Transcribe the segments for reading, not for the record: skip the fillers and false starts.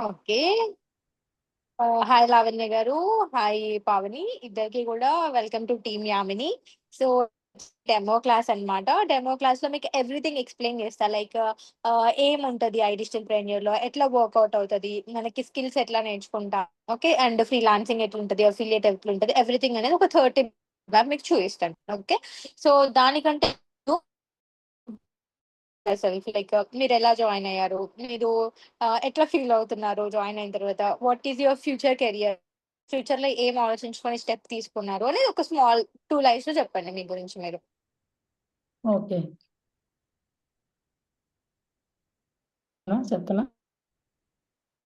Okay. Hi Lavanya గారు. Hi Pavani. ఇద్దరికి కూడా welcome to team Yamini. So demo class అన్నమాట. డెమో క్లాస్‌లో మీకు ఎవ్రీథింగ్ ఎక్స్‌ప్లెయిన్ చేస్తా. లైక్ ఏముంటది ఐ డిజిటల్ ప్రెన్యూర్‌లో, ఎట్లా వర్కౌట్ అవుతది, మనకి స్కిల్స్ ఎట్లా నేర్చుకుంటాం, ఓకే. అండ్ ఫ్రీలాన్సింగ్ ఎట్లుంటది, అఫిలియేట్ ఎట్లుంటది, ఎవ్రీథింగ్ అనేది ఒక 30 మీకు చూపిస్తాను. ఓకే. సో దానికంటే సెల్ఫ్ లైక్ మీరెలా జాయిన్ అయ్యారు? మీరు ఎట్లా ఫీల్ అవుతున్నారు జాయిన్ అయిన తర్వాత? What is your future career? ఫ్యూచర్‌లో ఏం ఆలోచించుకొని స్టెప్ తీసుకున్నారు అనేది ఒక స్మాల్ 2 లైన్స్‌లో చెప్పండి మీ గురించి మీరు. ఓకే. చెప్పనా?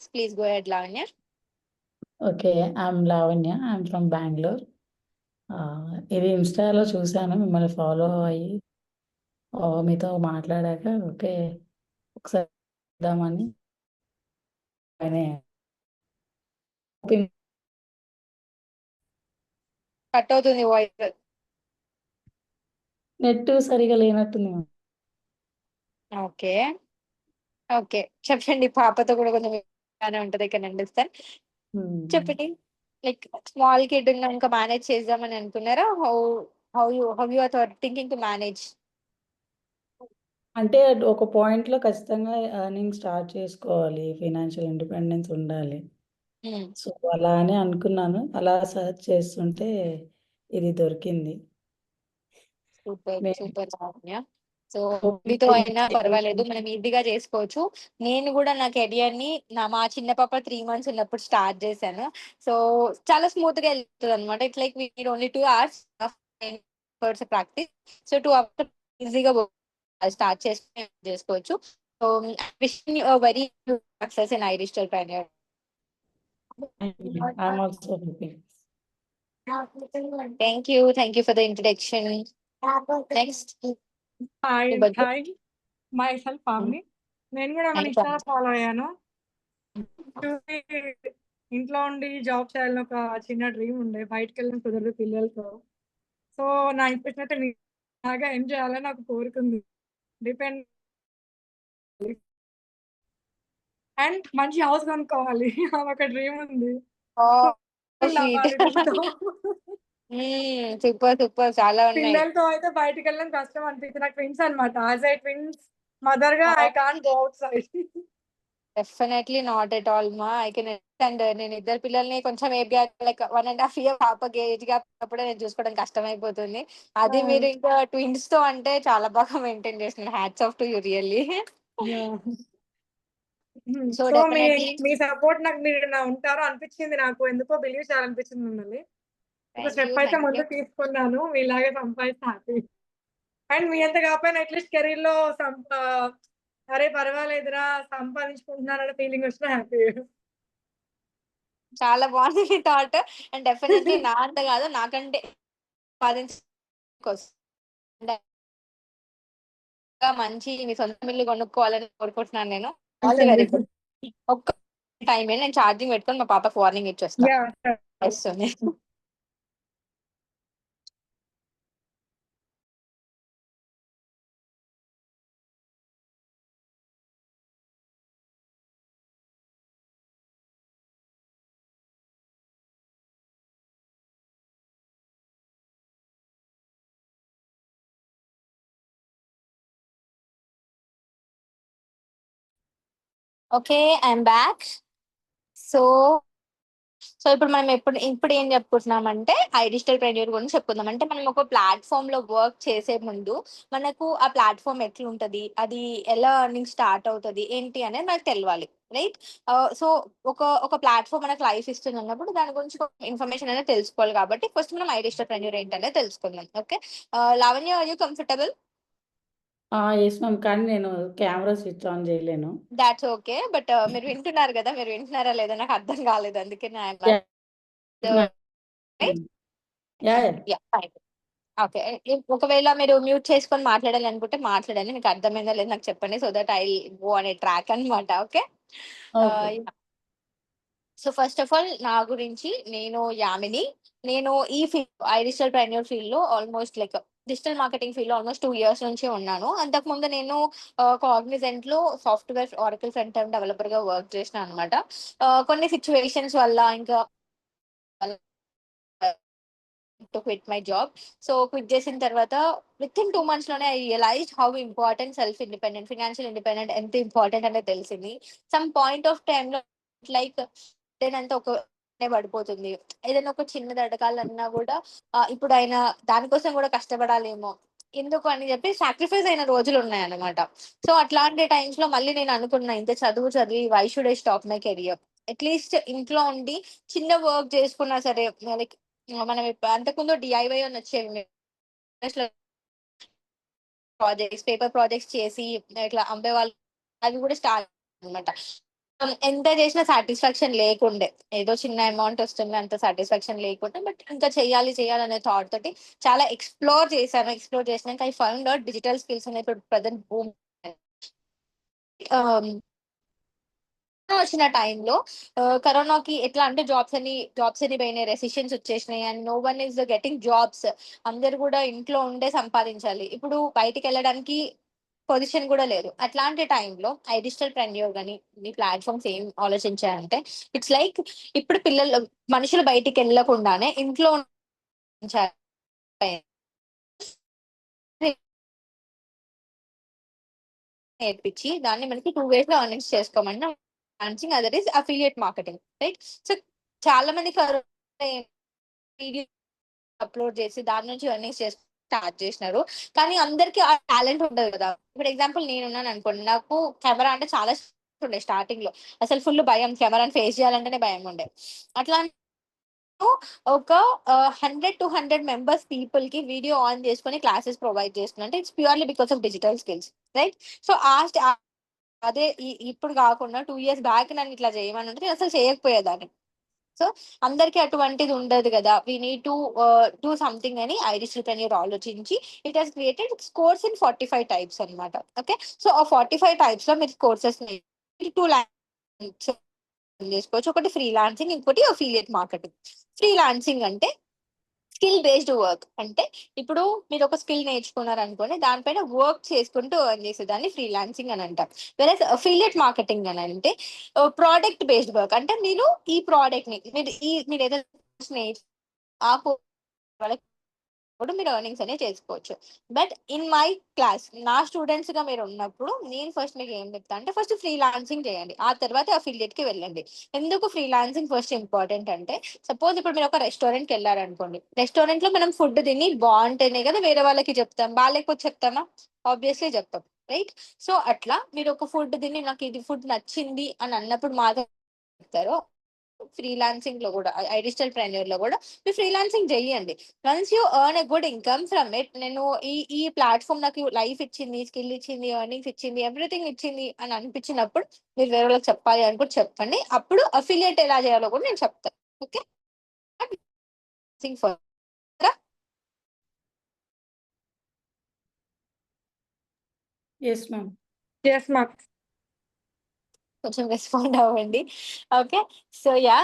Please go ahead Lavanya. Okay. I'm Lavanya. I'm from Bengaluru. ఇది ఇన్‌స్టాలో చూసాను. మిమ్మల్ని ఫాలో అయ్యి మీతో మాట్లాడాక ఓకే. ఒకసారి చేద్దామని జాయిన్ అయ్యాను. కట్ అవుతుంది వాయిస్. నెట్ సరిగ్గా లేనట్టుంది. ఓకే. ఓకే. చెప్పండి. పాపతో కూడా కొంచెం ఇబ్బందిగానే ఉంటది. I can understand. హ్మ్. చెప్పండి. లైక్ స్మాల్ కిడ్ ఉన్నాక మేనేజ్ చేద్దామని అనుకున్నారా? How you are thinking to manage? అంటే ఒక పాయింట్‌లో ఖచ్చితంగా ఎర్నింగ్ స్టార్ట్ చేసుకోవాలి. ఫైనాన్షియల్ ఇండిపెండెన్స్ ఉండాలి. హ్మ్. సో, అలా అని అనుకున్నాను. అలా సెర్చ్ చేస్తుంటే ఇది దొరికింది. సూపర్. మే సూపర్ లావణ్య. సో హోప్ మీతో అయినా పర్వాలేదు. మనం ఈజీగా చేసుకోవచ్చు. నేను కూడా నా కెరియర్‌ని మా చిన్న పాప 3 మంత్స్ ఉన్నప్పుడు స్టార్ట్ చేశాను. సో చాలా స్మూత్‌గా ఎళ్తదనమాట. It's like we need only 2 hours of hours practice. So 2 hours ఈజీగా స్టార్ట్ చేసుకోవచ్చు. So wishing you a very success in I digital preneur. I'm also hoping. Thank you. Thank you for the introduction. Next hi. మీ birthday. Hi. Myself Pavani. నేను కూడా మన thank you. ఇన్‌స్టాలో follow అయ్యాను. చూసి ఇంట్లో ఉండి జాబ్ చేయాలని ఒక చిన్న డ్రీమ్ ఉండే. బయటికెళ్ళడం కుదరదు పిల్లలతో. సో, నా ఇంట్రెస్ట్ అయితే మీలాగా ఎర్న్ చేయాలని నాకు కోరికుంది. డిపెండ్ అండ్ మంచి హౌస్ కొనుక్కోవాలి. అదొక డ్రీమ్ ఉంది. ఓహ్! Full sweet. అవ్వాలి దీంతో. సూపర్. సూపర్. చాలా ఉన్నాయి. పిల్లలతో అయితే బయటికెళ్ళడం కష్టం అనిపించింది. నాకు ట్విన్స్ అన్నమాట. యాస్ ఎ ట్విన్స్ మదర్‌గా I oh! Can't go outside. Definitely not at all మా. I can understand. నేను ఇద్దరు పిల్లల్ని కొంచెం ఏజ్ గ్యాప్ లైక్ 1 ½ ఇయర్ పాపకి ఏజ్ గ్యాప్ ఉన్నప్పుడే నేను చూసుకోవడం కష్టమైపోతుంది. అది మీరు ఇంకా ట్విన్స్‌తో అంటే చాలా బాగా మెయింటైన్ చేస్తున్నారు. Hats off to you really. Yeah! So so, me definitely me support నాకు మీరు ఉంటారు అనిపించింది నాకు. ఎందుకో బిలీవ్ చేయాలనిపించింది మిమ్మల్ని. ఒక థాంక్ యూ. స్టెప్ అయితే థాంక్ యూ. ముందుకు తీసుకున్నాను. మీలాగే సంపాదిస్తే హ్యాపీ. అండ్ మీ అంత కాకపోయినా అట్‌లీస్ట్ కెరీర్‌లో అరే! పర్వాలేదురా సంపాదించుకుంటున్నానన్న ఫీలింగ్ వచ్చినా హ్యాపీ. చాలా బాగుంది మీ థాట్. అండ్ డెఫినైట్‌లీ నా అంత కాదు. నాకంటే సంపాదించుకోవచ్చు. మంచి మీ సొంత ఇల్లు కొనుక్కోవాలని కోరుకుంటున్నాను నేను. All the very good. ఒక్క టైమే నేను ఛార్జింగ్ పెట్టుకొని మా పాపకి వార్నింగ్ ఇచ్చొస్తా. యాహ్! వస్తుంది. ఓకే. I'm back. సో ఇప్పుడు మనం ఇప్పుడు ఏం చెప్పుకుంటున్నామంటే ఐ డిజిటల్ ప్రెన్యూర్ గురించి చెప్పుకుందాం. అంటే మనం ఒక ప్లాట్‌ఫార్మ్‌లో వర్క్ చేసే ముందు మనకు ఆ ప్లాట్‌ఫార్మ్ ఎట్లుంటది? అది ఎలా ఎర్నింగ్ స్టార్ట్ అవుతది? ఏంటి అనేది మనకు తెలవాలి. రైట్? సో ఒక ప్లాట్‌ఫార్మ్ మనకు లైఫ్ ఇస్తుందన్నప్పుడు దాని గురించి ఇన్ఫర్మేషన్ అనేది తెలుసుకోవాలి కాబట్టి ఫస్ట్ మనం ఐ డిజిటల్ ప్రెన్యూర్ ఏంటనేది తెలుసుకుందాం. Okay. Lavanya are you comfortable? Yes ma'am. కానీ నేను కెమెరా స్విచ్ ఆన్ చేయలేను. That's okay. బట్ మీరు వింటున్నారు గదా! మీరు వింటున్నారా లేదా నాకు అర్థం కాలేదు. అందుకనే I am yeah! Right? Yeah! Yeah! Yeah! Fine. Okay. ఒకవేళ మీరు మ్యూట్ చేసుకొని మాట్లాడాలనుకుంటే మాట్లాడండి. మీకు అర్థమైందో లేదో నాకు చెప్పండి. So that I will go on a track అన్నమాట. Okay. Okay. Yeah! So first of all నా గురించి నేను యామిని. నేను ఈ ఫీల్డ్ ఐ డిజిటల్ ప్రెన్యూర్ ఫీల్డ్‌లో almost like digital marketing field లో ఆల్మోస్ట్ 2 ఇయర్స్ నుంచి ఉన్నాను. అంతకుముందు నేను కాగ్నిజెంట్ లో software Oracle front end developer గా వర్క్ చేసిన అనమాట. కొన్ని సిచ్యువేషన్స్ వల్ల ఇంకా to quit my job. So quit చేసిన తర్వాత విత్ ఇన్ 2 months లోనే I realized how important self independent, financial independent ఎంత ఇంపార్టెంట్ అనేది తెలిసింది. సమ్ పాయింట్ ఆఫ్ టైమ్ లో లైక్ నేనంతా ఒక పడిపోతుంది. ఏదైనా ఒక చిన్నది అడగాలన్నా కూడా ఇప్పుడు ఆయన దానికోసం కూడా కష్టపడాలేమో ఎందుకు అని చెప్పి సాక్రిఫైస్ అయిన రోజులు ఉన్నాయన్నమాట. సో అట్లాంటి టైమ్స్ లో మళ్ళీ నేను అనుకున్నా, ఇంత చదువు చదివి why should I stop my career. At least ఇంట్లో ఉండి చిన్న వర్క్ చేసుకున్నా సరే, లైక్ మనం అంతకుముందు డిఐవై అని వచ్చేవి ప్రాజెక్ట్స్, పేపర్ ప్రాజెక్ట్స్ చేసి ఇట్లా అమ్మే వాళ్ళు, అవి కూడా స్టార్ట్ అనమాట. ఎంత చేసినా సాటిస్ఫాక్షన్ లేకుండే, ఏదో చిన్న అమౌంట్ వస్తుంది అంత సాటిస్ఫాక్షన్ లేకుండే, బట్ ఇంకా చెయ్యాలి చెయ్యాలి అనే థాట్ తోటి చాలా ఎక్స్ప్లోర్ చేశాను. ఎక్స్ప్లోర్ చేసినాక I found out digital skills అనే ఇప్పుడు ప్రజెంట్ బూమ్ వచ్చిన టైంలో. కరోనాకి ఎట్లా అంటే జాబ్స్ అని పోయినాయి, రెసిషన్స్ వచ్చేసినాయి and no one is getting jobs. అందరు కూడా ఇంట్లో ఉండే సంపాదించాలి, ఇప్పుడు బయటికి వెళ్ళడానికి పొజిషన్ కూడా లేదు. అట్లాంటి టైంలో ఐ డిజిటల్ ప్రెన్యూర్ గానీ ఈ ప్లాట్ఫామ్స్ ఏం ఆలోచించాయంటే, ఇట్స్ లైక్ ఇప్పుడు మనుషులు బయటికి వెళ్ళకుండానే ఇంట్లో ఉంచాలి. నేర్పించి దాన్ని మనకి 2 ways లో ఎర్నింగ్స్ చేసుకోమని launching, other is affiliate marketing, right? So చాలా మంది వీడియో అప్లోడ్ చేసి దాని నుంచి ఎర్నింగ్స్ చేసి స్టార్ట్ చేసినారు. కానీ అందరికి ఆ టాలెంట్ ఉండదు కదా. ఇప్పుడు ఎగ్జాంపుల్ నేనున్నాను అనుకోండి, నాకు కెమెరా అంటే చాలా ఉండే స్టార్టింగ్ లో, అసలు ఫుల్ భయం, కెమెరాని ఫేస్ చేయాలంటేనే భయం ఉండే. అట్లా ఒక 100 to 100 members పీపుల్ కి వీడియో ఆన్ చేసుకొని క్లాసెస్ ప్రొవైడ్ చేస్తున్నా అంటే it's purely because of digital skills, right? So అదే ఇప్పుడు కాకుండా 2 years బ్యాక్ నన్ను ఇట్లా చేయమని అంటే నేను అసలు చేయకపోయేదాన్ని. సో అందరికి అటువంటిది ఉండదు కదా. We need to do something అని ఐరిష్ ట్రెయినర్ ఆలోచించి it has created course in 45 types అనమాట. ఓకే, సో ఆ 45 types లో మీరు కోర్సెస్ 2 లాంగ్వేజ్ చేసుకోవచ్చు. ఒకటి ఫ్రీలాన్సింగ్, ఇంకోటి అఫిలియేట్ మార్కెటింగ్. ఫ్రీలాన్సింగ్ అంటే స్కిల్ బేస్డ్ వర్క్, అంటే ఇప్పుడు మీరు ఒక స్కిల్ నేర్చుకున్నారు అనుకోండి, దానిపైన వర్క్ చేసుకుంటూ ఎర్న్ చేసేదాన్ని ఫ్రీలాన్సింగ్ అని అంటాం. వేరే అఫిలియేట్ మార్కెటింగ్ అని అంటే ప్రోడక్ట్ బేస్డ్ వర్క్, అంటే మీరు ఈ ప్రోడక్ట్ ని మీరు ఏదైనా ఆ product కూడా మీరు ఎర్నింగ్స్ అనేవి చేసుకోవచ్చు. బట్ ఇన్ మై క్లాస్ నా స్టూడెంట్స్ గా మీరు ఉన్నప్పుడు నేను ఫస్ట్ మీకు ఏం చెప్తా అంటే, ఫస్ట్ ఫ్రీలాన్సింగ్ చేయండి, ఆ తర్వాత అఫిలియేట్ కి వెళ్ళండి. ఎందుకు ఫ్రీలాన్సింగ్ ఫస్ట్ ఇంపార్టెంట్ అంటే, సపోజ్ ఇప్పుడు మీరు ఒక రెస్టారెంట్ కి వెళ్ళారనుకోండి, రెస్టారెంట్ లో మనం ఫుడ్ తిని బాగుంటేనే కదా వేరే వాళ్ళకి చెప్తాం, బాగాలేకపోతే చెప్తామా? ఆబ్వియస్లీ చెప్తాం, రైట్? సో అట్లా మీరు ఒక ఫుడ్ తిని నాకు ఇది ఫుడ్ నచ్చింది అని అన్నప్పుడు మాత్రం చెప్తారు. ఫ్రీలాన్సింగ్ లో కూడా, ఐ డిజిటల్ ప్రెన్యూర్ లో కూడా మీరు ఫ్రీలాన్సింగ్ చేయండి. Once you earn a good income from it, నేను ఈ ప్లాట్ఫామ్ నాకు లైఫ్ ఇచ్చింది, స్కిల్ ఇచ్చింది, ఎర్నింగ్స్ ఇచ్చింది, ఎవ్రీథింగ్ ఇచ్చింది అని అనిపించినప్పుడు మీరు వేరే వాళ్ళకి చెప్పాలి అని కూడా చెప్పండి. అప్పుడు అఫిలియేట్ ఎలా చేయాలో కూడా నేను చెప్తాను. Okay, yes ma'am. Yes ma'am. కొంచెం రెస్పాండ్ అవ్వండి. ఓకే, సో యా,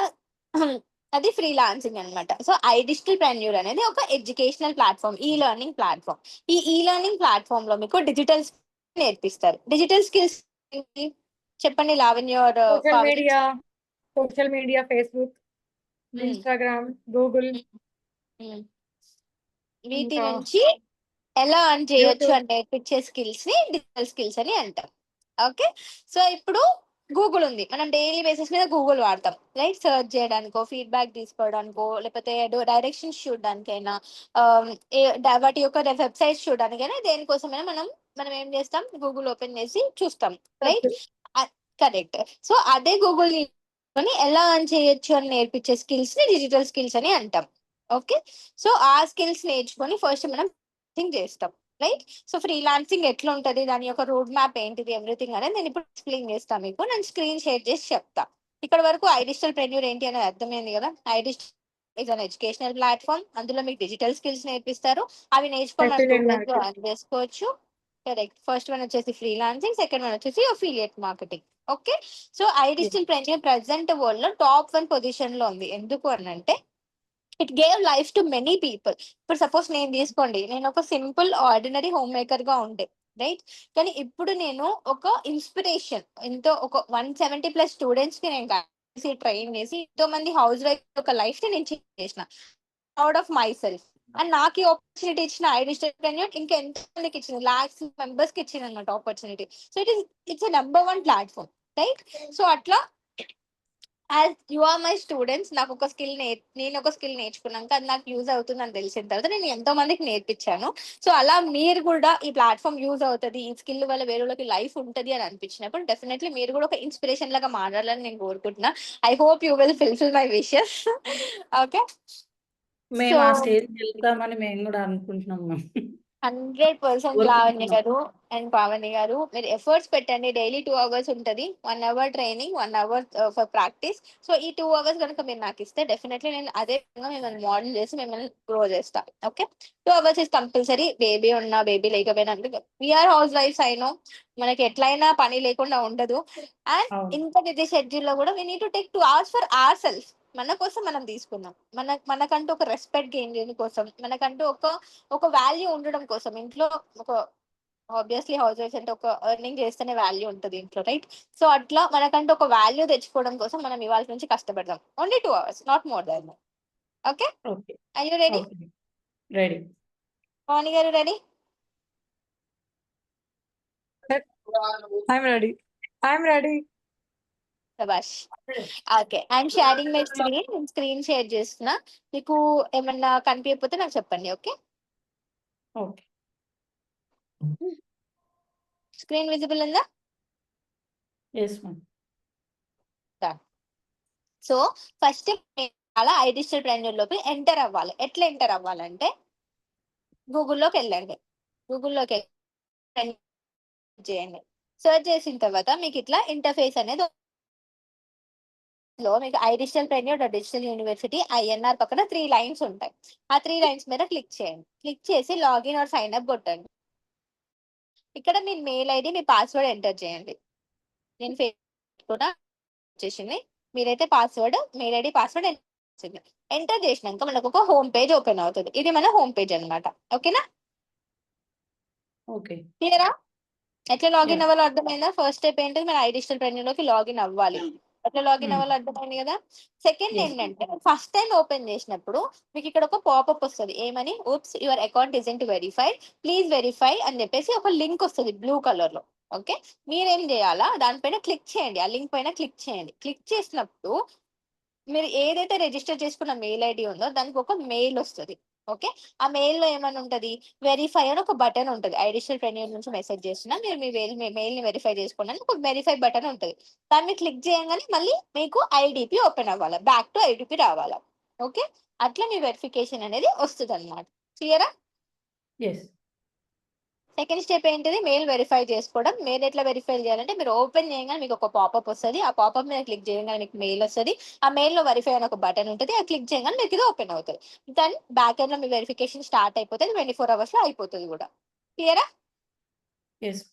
అది ఫ్రీలాన్సింగ్ అన్నమాట. సో ఐ డిజిటల్ ప్రెన్యూర్ అనేది ఒక educational platform, e learning platform. E learning platform లో మీకు డిజిటల్ నేర్పిస్తారు. డిజిటల్ స్కిల్స్ చెప్పండి Lavanya. Social media, Facebook, Instagram, Google, వీటి ఇంకా నుంచి ఎలా అర్న్ చేయొచ్చు యూట్యూబ్. అని నేర్పించే స్కిల్స్ ని డిజిటల్ స్కిల్స్ అని అంటాం. ఓకే, సో ఇప్పుడు గూగుల్ ఉంది, మనం డైలీ బేసిస్ మీద గూగుల్ వాడతాం, రైట్? సర్చ్ చేయడానికో, ఫీడ్బ్యాక్ తీసుకోవడానికో, లేకపోతే డైరెక్షన్స్ చూడడానికైనా, వాటి యొక్క వెబ్సైట్స్ చూడడానికైనా, దేనికోసమైనా మనం ఏం చేస్తాం, గూగుల్ ఓపెన్ చేసి చూస్తాం, రైట్? కరెక్ట్. సో అదే గూగుల్ ఎలా అర్న్ చేయొచ్చు అని నేర్పించే స్కిల్స్ ని డిజిటల్ స్కిల్స్ అని అంటాం. ఓకే, సో ఆ స్కిల్స్ నేర్చుకొని ఫస్ట్ మనం చేస్తాం, రైట్? సో ఫ్రీలాన్సింగ్ ఎట్లా ఉంటది, దాని యొక్క రోడ్ మ్యాప్ ఏంటిది, ఎవ్రీథింగ్ అనేది నేను ఇప్పుడు ఎక్స్ప్లెయిన్ చేస్తాను మీకు. నేను స్క్రీన్ షేర్ చేసి చెప్తా. ఇక్కడ వరకు ఐ డిజిటల్ ప్రెన్యూర్ ఏంటి అనేది అర్థమైంది కదా. I digital is an educational platform, అందులో మీకు డిజిటల్ స్కిల్స్ నేర్పిస్తారు. అవి నేర్చుకొని మనం 2 ways లో earn చేసుకోవచ్చు. కరెక్ట్. ఫస్ట్ వన్ వచ్చేసి ఫ్రీలాన్సింగ్, సెకండ్ వన్ వచ్చేసి affiliate marketing. Okay, so I digital ప్రెన్యూర్ present world లో టాప్ 1 పొజిషన్ లో ఉంది. ఎందుకు అని అంటే it gave life to many people. ఇప్పుడు సపోజ్ నేను తీసుకోండి, నేను ఒక సింపుల్ ఆర్డినరీ హోమ్ మేకర్ గా ఉండే, రైట్? కానీ ఇప్పుడు నేను ఒక ఇన్స్పిరేషన్, ఎంతో ఒక 170+ స్టూడెంట్స్ కి నేను ట్రైన్ చేసి ఎంతో మంది హౌస్ వైఫ్ ఒక లైఫ్ ని నేను చేంజ్ చేసిన, proud of my self. And నాకు ఈ ఆపర్చునిటీ ఇచ్చిన ఐడిస్టల్ ప్రెన్యూర్ ఇంకా ఎంతో మందికి ఇచ్చింది, లాక్స్ మెంబర్స్ కి ఇచ్చింది అన్నమాట opportunity. So it's number 1 platform, right? So అట్లా as you are my students, నాకు ఒక స్కిల్ నేను ఒక స్కిల్ నేర్చుకున్నాక అది నాకు యూజ్ అవుతుంది అని తెలిసిన తర్వాత నేను ఎంతో మందికి నేర్పించాను. సో అలా మీరు కూడా ఈ ప్లాట్ఫామ్ యూజ్ అవుతుంది, ఈ స్కిల్ వల్ల వేరేలోకి లైఫ్ ఉంటుంది అని అనిపించినప్పుడు డెఫినెట్లీ మీరు కూడా ఒక ఇన్స్పిరేషన్ లాగా మారాలని నేను కోరుకుంటున్నా. I hope you will fulfil my wishes. Okay, so మేము ఆ స్టేజ్కి వెళ్తామని మేము కూడా అనుకుంటున్నాం మ్యామ్. 100% లావణ్య గారు అండ్ పావని గారు, మీరు ఎఫర్ట్స్ పెట్టండి. డైలీ 2 hours ఉంటుంది, 1 hour training, 1 hour for practice. So ఈ 2 hours కనుక మీరు నాకు ఇస్తే డెఫినెట్లీ నేను అదే విధంగా మిమ్మల్ని మోడల్ చేసి మిమ్మల్ని గ్రో చేస్తా. Okay, 2 hours is compulsory. Baby ఉన్నా బేబీ లేకపోయినా, వీఆర్ హౌస్ వైఫ్స్, అయినో మనకి ఎట్లయినా పని లేకుండా ఉండదు. అండ్ అవును. ఇంత బిజీ షెడ్యూల్ లో కూడా we need to take 2 hours for our self. మన కోసం మనం తీసుకుందాం, మనకంటూ ఒక రెస్పెక్ట్ గెయిన్ చేయడం కోసం, మనకంటూ ఒక వాల్యూ ఉండడం కోసం. ఇంట్లో ఒక ఆబ్వియస్లీ హౌస్ వైఫ్ అంటే ఒక ఎర్నింగ్ చేస్తేనే వాల్యూ ఉంటుంది ఇంట్లో, రైట్? సో అట్లా మనకంటూ ఒక వాల్యూ తెచ్చుకోవడం కోసం మనం ఇవాళ నుంచి కష్టపడదాం. Only 2 hours, not more than. Okay, okay. Are you ready? Okay. Ready. Pavani garu ready? I'm ready. I'm ready. శభాష్. Okay, I'm sharing my screen. నేను స్క్రీన్ షేర్ చేస్తున్నా. మీకు ఏమన్నా కనిపించకపోతే నాకు చెప్పండి. Okay, okay. స్క్రీన్ విజిబుల్ ఉందా? Yes ma'am. సో ఫస్ట్ అలా ఐడిస్టల్ ప్రెన్యూర్ లోకి ఎంటర్ అవ్వాలి. ఎట్లా ఎంటర్ అవ్వాలంటే గూగుల్లోకి వెళ్ళండి. గూగుల్లోకి చేయండి. సర్చ్ చేసిన తర్వాత మీకు ఇట్లా ఇంటర్ఫేస్ అనేది లో మీకు ఐడిస్టల్ ప్రెన్యూర్ డిజిటల్ యూనివర్సిటీ INR పక్కన 3 లైన్స్ ఉంటాయి. ఆ 3 లైన్స్ మీద క్లిక్ చేయండి. క్లిక్ చేసి లాగిన్ ఆర్ సైన్ అప్ కొట్టండి. ఇక్కడ మీ మెయిల్ ఐడి, మీ పాస్వర్డ్ ఎంటర్ చేయండి. నేను కూడా వచ్చేసింది. మీరైతే password, mail ID, password enter చేసినాక మనకు ఒక హోమ్ పేజ్ ఓపెన్ అవుతుంది. ఇది మన హోమ్ పేజ్ అన్నమాట. ఓకేనా? ఓకే. క్లియరా? ఎట్లా లాగిన్ ఎస్. అవ్వాలో అర్థమైందా? ఫస్ట్ స్టెప్ ఏంటి, మన ఐడిస్టల్ ప్రెన్యూర్ లోకి లాగిన్ అవ్వాలి. ఎట్లా లాగిన్ అవ్వాలో అర్థమైంది కదా. సెకండ్ ఎస్. ఏంటంటే, ఫస్ట్ టైం ఓపెన్ చేసినప్పుడు మీకు ఇక్కడ ఒక పాపప్ వస్తుంది. ఏమని? Oops your account isn't verified, please verify అని చెప్పేసి ఒక లింక్ వస్తుంది బ్లూ కలర్ లో. ఓకే, మీరేం చేయాలా, దానిపైన క్లిక్ చేయండి. ఆ లింక్ పైన క్లిక్ చేయండి. క్లిక్ చేసినప్పుడు మీరు ఏదైతే రిజిస్టర్ చేసుకున్న మెయిల్ ఐడి ఉందో దానికి ఒక మెయిల్ వస్తుంది. ఓకే, ఆ మెయిల్ లో ఏమని ఉంటది, వెరిఫై అని ఒక బటన్ ఉంటుంది. ఐడిషనల్ ప్రెన్యూర్ నుంచి మెసేజ్ చేస్తున్నా, మీరు మీ మెయిల్ ని వెరిఫై చేసుకోండి అని ఒక వెరిఫై బటన్ ఉంటుంది. దాన్ని క్లిక్ చేయగానే మళ్ళీ మీకు ఐడిపి ఓపెన్ అవ్వాలి, బ్యాక్ టు ఐడిపి రావాలా. ఓకే, అట్లా మీ వెరిఫికేషన్ అనేది వస్తుంది అనమాట. క్లియరా? ఎస్. సెకండ్ స్టెప్ ఏంటిది, మెయిల్ వెరిఫై చేసుకోవడం. మెయిల్ ఎట్లా వెరిఫై చేయాలంటే, మీరు ఓపెన్ చేయగానే మీకు ఒక పాపప్ వస్తుంది. ఆ పాపప్ మీద క్లిక్ చేయగానే మీకు మెయిల్ వస్తుంది. ఆ మెయిల్ లో వెరిఫై అని ఒక బటన్ ఉంటుంది. ఆ క్లిక్ చేయగానే మీకు ఇది ఓపెన్ అవుతుంది. దాని బ్యాక్ ఎండ్ లో మీ వెరిఫికేషన్ స్టార్ట్ అయిపోతుంది. 24 hours లో అయిపోతుంది కూడా. క్లియరా? ఎస్.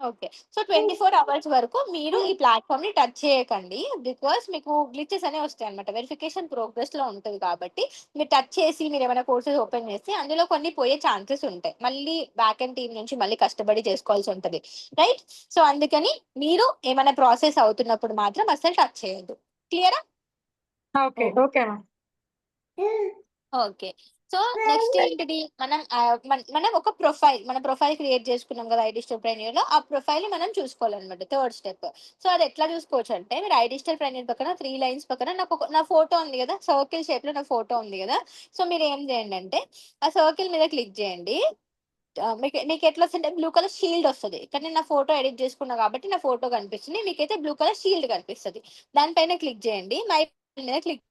ఓకే, సో 24 hours వరకు మీరు ఈ ప్లాట్ఫామ్ ని టచ్ చేయకండి. బికాస్ మీకు గ్లిచెస్ అనేవి వస్తాయి అనమాట. వెరిఫికేషన్ ప్రోగ్రెస్ లో ఉంటుంది కాబట్టి మీరు టచ్ చేసి మీరు ఏమైనా కోర్సెస్ ఓపెన్ చేస్తే అందులో కొన్ని పోయే ఛాన్సెస్ ఉంటాయి. మళ్ళీ బ్యాక్ అండ్ టీమ్ నుంచి మళ్ళీ కష్టపడి చేసుకోవాల్సి ఉంటుంది, రైట్? సో అందుకని మీరు ఏమైనా ప్రాసెస్ అవుతున్నప్పుడు మాత్రం అసలు టచ్ చేయొద్దు. క్లియరా? Okay. Okay ma'am. Okay, so next ఏంటిది, మనం ఒక ప్రొఫైల్ క్రియేట్ చేసుకున్నాం కదా ఐడిస్టల్ ప్రెన్యూర్ లో. ఆ ప్రొఫైల్ మనం చూసుకోవాలన్నమాట. Third step. సో అది ఎట్లా చూసుకోవచ్చు అంటే, మీరు ఐడిస్టల్ ప్రెన్యూర్ పక్కన 3 లైన్స్ పక్కన నా ఫోటో ఉంది కదా, సర్కిల్ షేప్ లో నా ఫోటో ఉంది కదా. సో మీరు ఏం చేయండి అంటే, ఆ సర్కిల్ మీద క్లిక్ చేయండి. మీకు ఎట్లా వస్తుంది, బ్లూ కలర్ షీల్డ్ వస్తుంది. కానీ నేను నా ఫోటో ఎడిట్ చేసుకున్నా కాబట్టి నా ఫోటో కనిపిస్తుంది. మీకైతే బ్లూ కలర్ షీల్డ్ కనిపిస్తుంది. దానిపైన క్లిక్ చేయండి. మై మీద క్లిక్.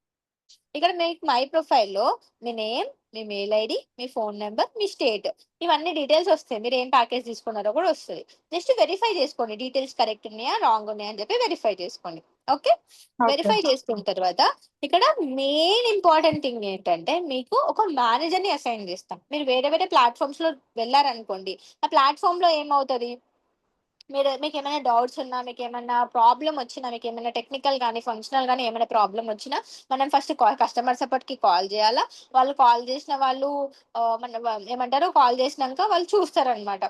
ఇక్కడ మీకు మై ప్రొఫైల్లో మీ నేమ్, మీ మెయిల్ ఐడి, మీ ఫోన్ నెంబర్, మీ స్టేట్, ఇవన్నీ డీటెయిల్స్ వస్తాయి. మీరు ఏం ప్యాకేజ్ తీసుకున్నారో కూడా వస్తుంది. జస్ట్ వెరిఫై చేసుకోండి, డీటెయిల్స్ కరెక్ట్ ఉన్నాయా రాంగ్ ఉన్నాయా అని చెప్పి వెరిఫై చేసుకోండి. ఓకే, వెరిఫై చేసుకున్న తర్వాత ఇక్కడ మెయిన్ ఇంపార్టెంట్ థింగ్ ఏంటంటే, మీకు ఒక మేనేజర్ ని అసైన్ చేస్తాం. మీరు వేరే వేరే ప్లాట్ఫామ్స్ లో వెళ్ళారనుకోండి, ఆ ప్లాట్ఫామ్ లో ఏమవుతుంది, మీకు ఏమైనా డౌట్స్ ఉన్నా, మీకు ఏమైనా ప్రాబ్లమ్ వచ్చినా, మీకు ఏమైనా టెక్నికల్ కానీ ఫంక్షనల్ కానీ ఏమైనా ప్రాబ్లమ్ వచ్చినా మనం ఫస్ట్ కస్టమర్ సపోర్ట్ కి కాల్ చేయాలా. వాళ్ళు కాల్ చేసిన వాళ్ళు ఏమంటారు, కాల్ చేసినాక వాళ్ళు చూస్తారనమాట.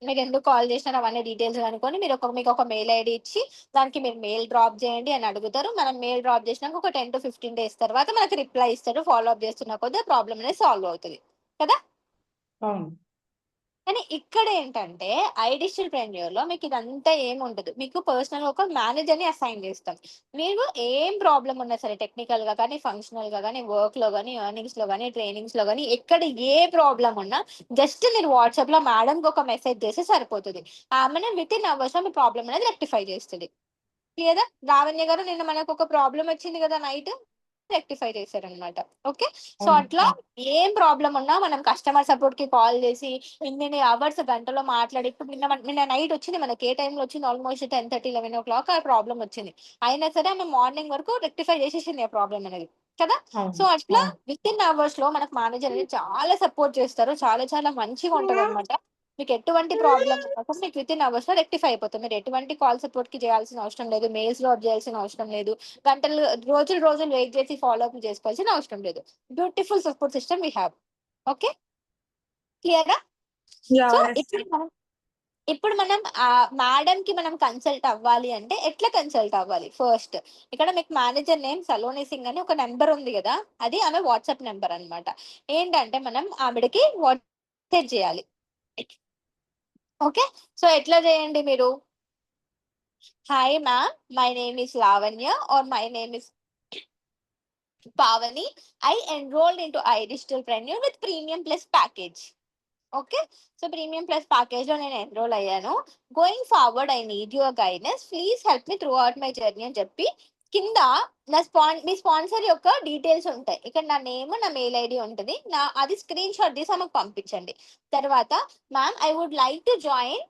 మీరు ఎందుకు కాల్ చేసినారు అవన్నీ డీటెయిల్స్ కనుక్కొని మీకు ఒక మెయిల్ ఐడి ఇచ్చి దానికి మీరు మెయిల్ డ్రాప్ చేయండి అని అడుగుతారు. మనం మెయిల్ డ్రాప్ చేసినాక ఒక 10 to 15 days తర్వాత మనకి రిప్లై ఇస్తారు. ఫాలో అప్ చేస్తున్న కొద్దీ ప్రాబ్లమ్ అనేది సాల్వ్ అవుతుంది కదా. అవును. కానీ ఇక్కడ ఏంటంటే ఐడిషియల్ ప్రెన్యూర్ లో మీకు ఇదంతా ఏమి ఉండదు. మీకు పర్సనల్ ఒక మేనేజర్ ని అసైన్ చేస్తాం. మీరు ఏం ప్రాబ్లం ఉన్నా సరే, టెక్నికల్ గా కానీ, ఫంక్షనల్ గా కానీ, వర్క్ లో కానీ, ఎర్నింగ్స్ లో కానీ, ట్రైనింగ్స్ లో కానీ, ఎక్కడ ఏ ప్రాబ్లం ఉన్నా జస్ట్ మీరు వాట్సాప్ లో మేడం కి ఒక మెసేజ్ చేస్తే సరిపోతుంది. ఆమె విత్ ఇన్ అవర్స్ లో మీ ప్రాబ్లం అనేది రెక్టిఫై చేస్తుంది. క్లియర్. లావణ్య గారు నిన్న మనకు ఒక ప్రాబ్లం వచ్చింది కదా, నైట్ రెక్టిఫై చేశారనమాట. ఓకే. సో అవును. అట్లా ఏం ప్రాబ్లం ఉన్నా మనం కస్టమర్ సపోర్ట్ కి కాల్ చేసి ఇన్ని అవర్స్ గంటలో మాట్లాడి, ఇప్పుడు నిన్న నైట్ వచ్చింది మనకి. ఏ టైంలో వచ్చింది? ఆల్మోస్ట్ 10:30, 11 o'clock ఆ ప్రాబ్లం వచ్చింది. అయినా సరే ఆమె మార్నింగ్ వరకు రెక్టిఫై చేసేసింది ఆ ప్రాబ్లం అనేది కదా. సో అవును. అట్లా అవును. విత్ ఇన్ అవర్స్ లో మనకు మేనేజర్ అనేది చాలా సపోర్ట్ చేస్తారు. చాలా చాలా మంచిగా ఉంటది అనమాట. మీకు ఎటువంటి ప్రాబ్లం ఉన్నా మీకు విత్ ఇన్ అవర్స్ లో రెక్టిఫై అయిపోతుంది. మీరు ఎటువంటి కాల్ సపోర్ట్ కి చేయాల్సిన అవసరం లేదు, మెయిల్స్ డ్రాప్ చేయాల్సిన అవసరం లేదు, గంటలు రోజులు వెయిట్ చేసి ఫాలో అప్ చేసుకోవాల్సిన అవసరం లేదు. Beautiful support system we have. Okay. క్లియరా? సో ఇప్పుడు మనం మేడం కి మనం కన్సల్ట్ అవ్వాలి అంటే ఎట్లా కన్సల్ట్ అవ్వాలి? ఫస్ట్ ఇక్కడ మీకు మేనేజర్ నేమ్ సలోని సింగ్ అని ఒక నెంబర్ ఉంది కదా, అది ఆమె వాట్సాప్ నెంబర్ అన్నమాట. ఏంటంటే మనం ఆవిడకి వాట్సాప్ చేయాలి. ఓకే. సో ఎట్లా చేయండి మీరు? Hi ma'am, my name is Lavanya or my name is Pavani. I enrolled into iDigitalpreneur with Premium Plus package. Okay. So premium plus package లో నేను ఎన్రోల్ అయ్యాను. Going forward I need your guidance, please help me throughout my journey అని చెప్పి కింద మీ sponsor యొక్క details ఉంటాయి. ఇక్కడ నా నేమ్, నా మెయిల్ ఐడి ఉంటుంది. అది స్క్రీన్ షాట్ తీసి ఆమెకు పంపించండి. తర్వాత ma'am I would like to join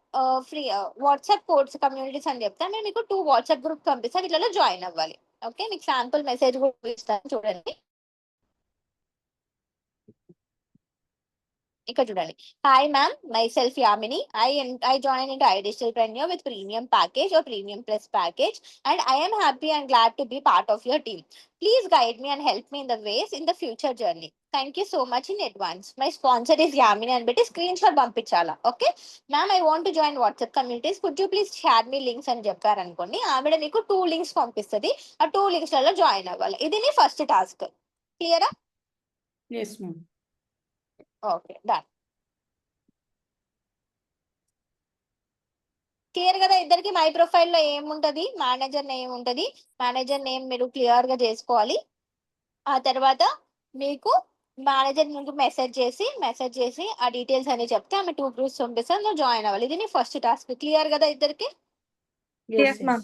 free WhatsApp course communities అని చెప్తాను. నేను మీకు 2 వాట్సాప్ గ్రూప్ పంపిస్తాను, ఇట్లా జాయిన్ అవ్వాలి. ఓకే. మీకు శాంపుల్ మెసేజ్ కూడా ఇస్తాను చూడండి. ఇక్కడ చూడండి. Hi ma'am, my self Yamini. I joined into iDigitalpreneur with premium package or premium plus package, and I am happy and glad to be part of your team. Please guide me and help me in the ways in the future journey. Thank you so much in advance. My sponsor is Yamini and betti screenshot పంపించాలా. Okay. Ma'am I want to join WhatsApp communities, could you please share me links అని చెప్పారనుకోండి, ఆవిడ మీకు 2 links పంపిస్తుంది. ఆ 2 links లలో join అవ్వాలి. ఇది నీ ఫస్ట్ టాస్క్. క్లియరా? Yes ma'am. Okay, done. Clear కదా ఇద్దరికి? మై ప్రొఫైల్ లో ఏముంటది, మేనేజర్ నేమ్ ఉంటది. మేనేజర్ నేమ్ మీరు క్లియర్ గా చేసుకోవాలి. ఆ తర్వాత మీకు మేనేజర్ మీకు మెసేజ్ చేసి ఆ డీటెయిల్స్ అని చెప్తే ఆమె 2 గ్రూప్స్ పంపిస్తారు, నువ్వు జాయిన్ అవ్వాలి. ఇది నీ ఫస్ట్ టాస్క్. క్లియర్ కదా ఇద్దరికి? Yes, ma'am.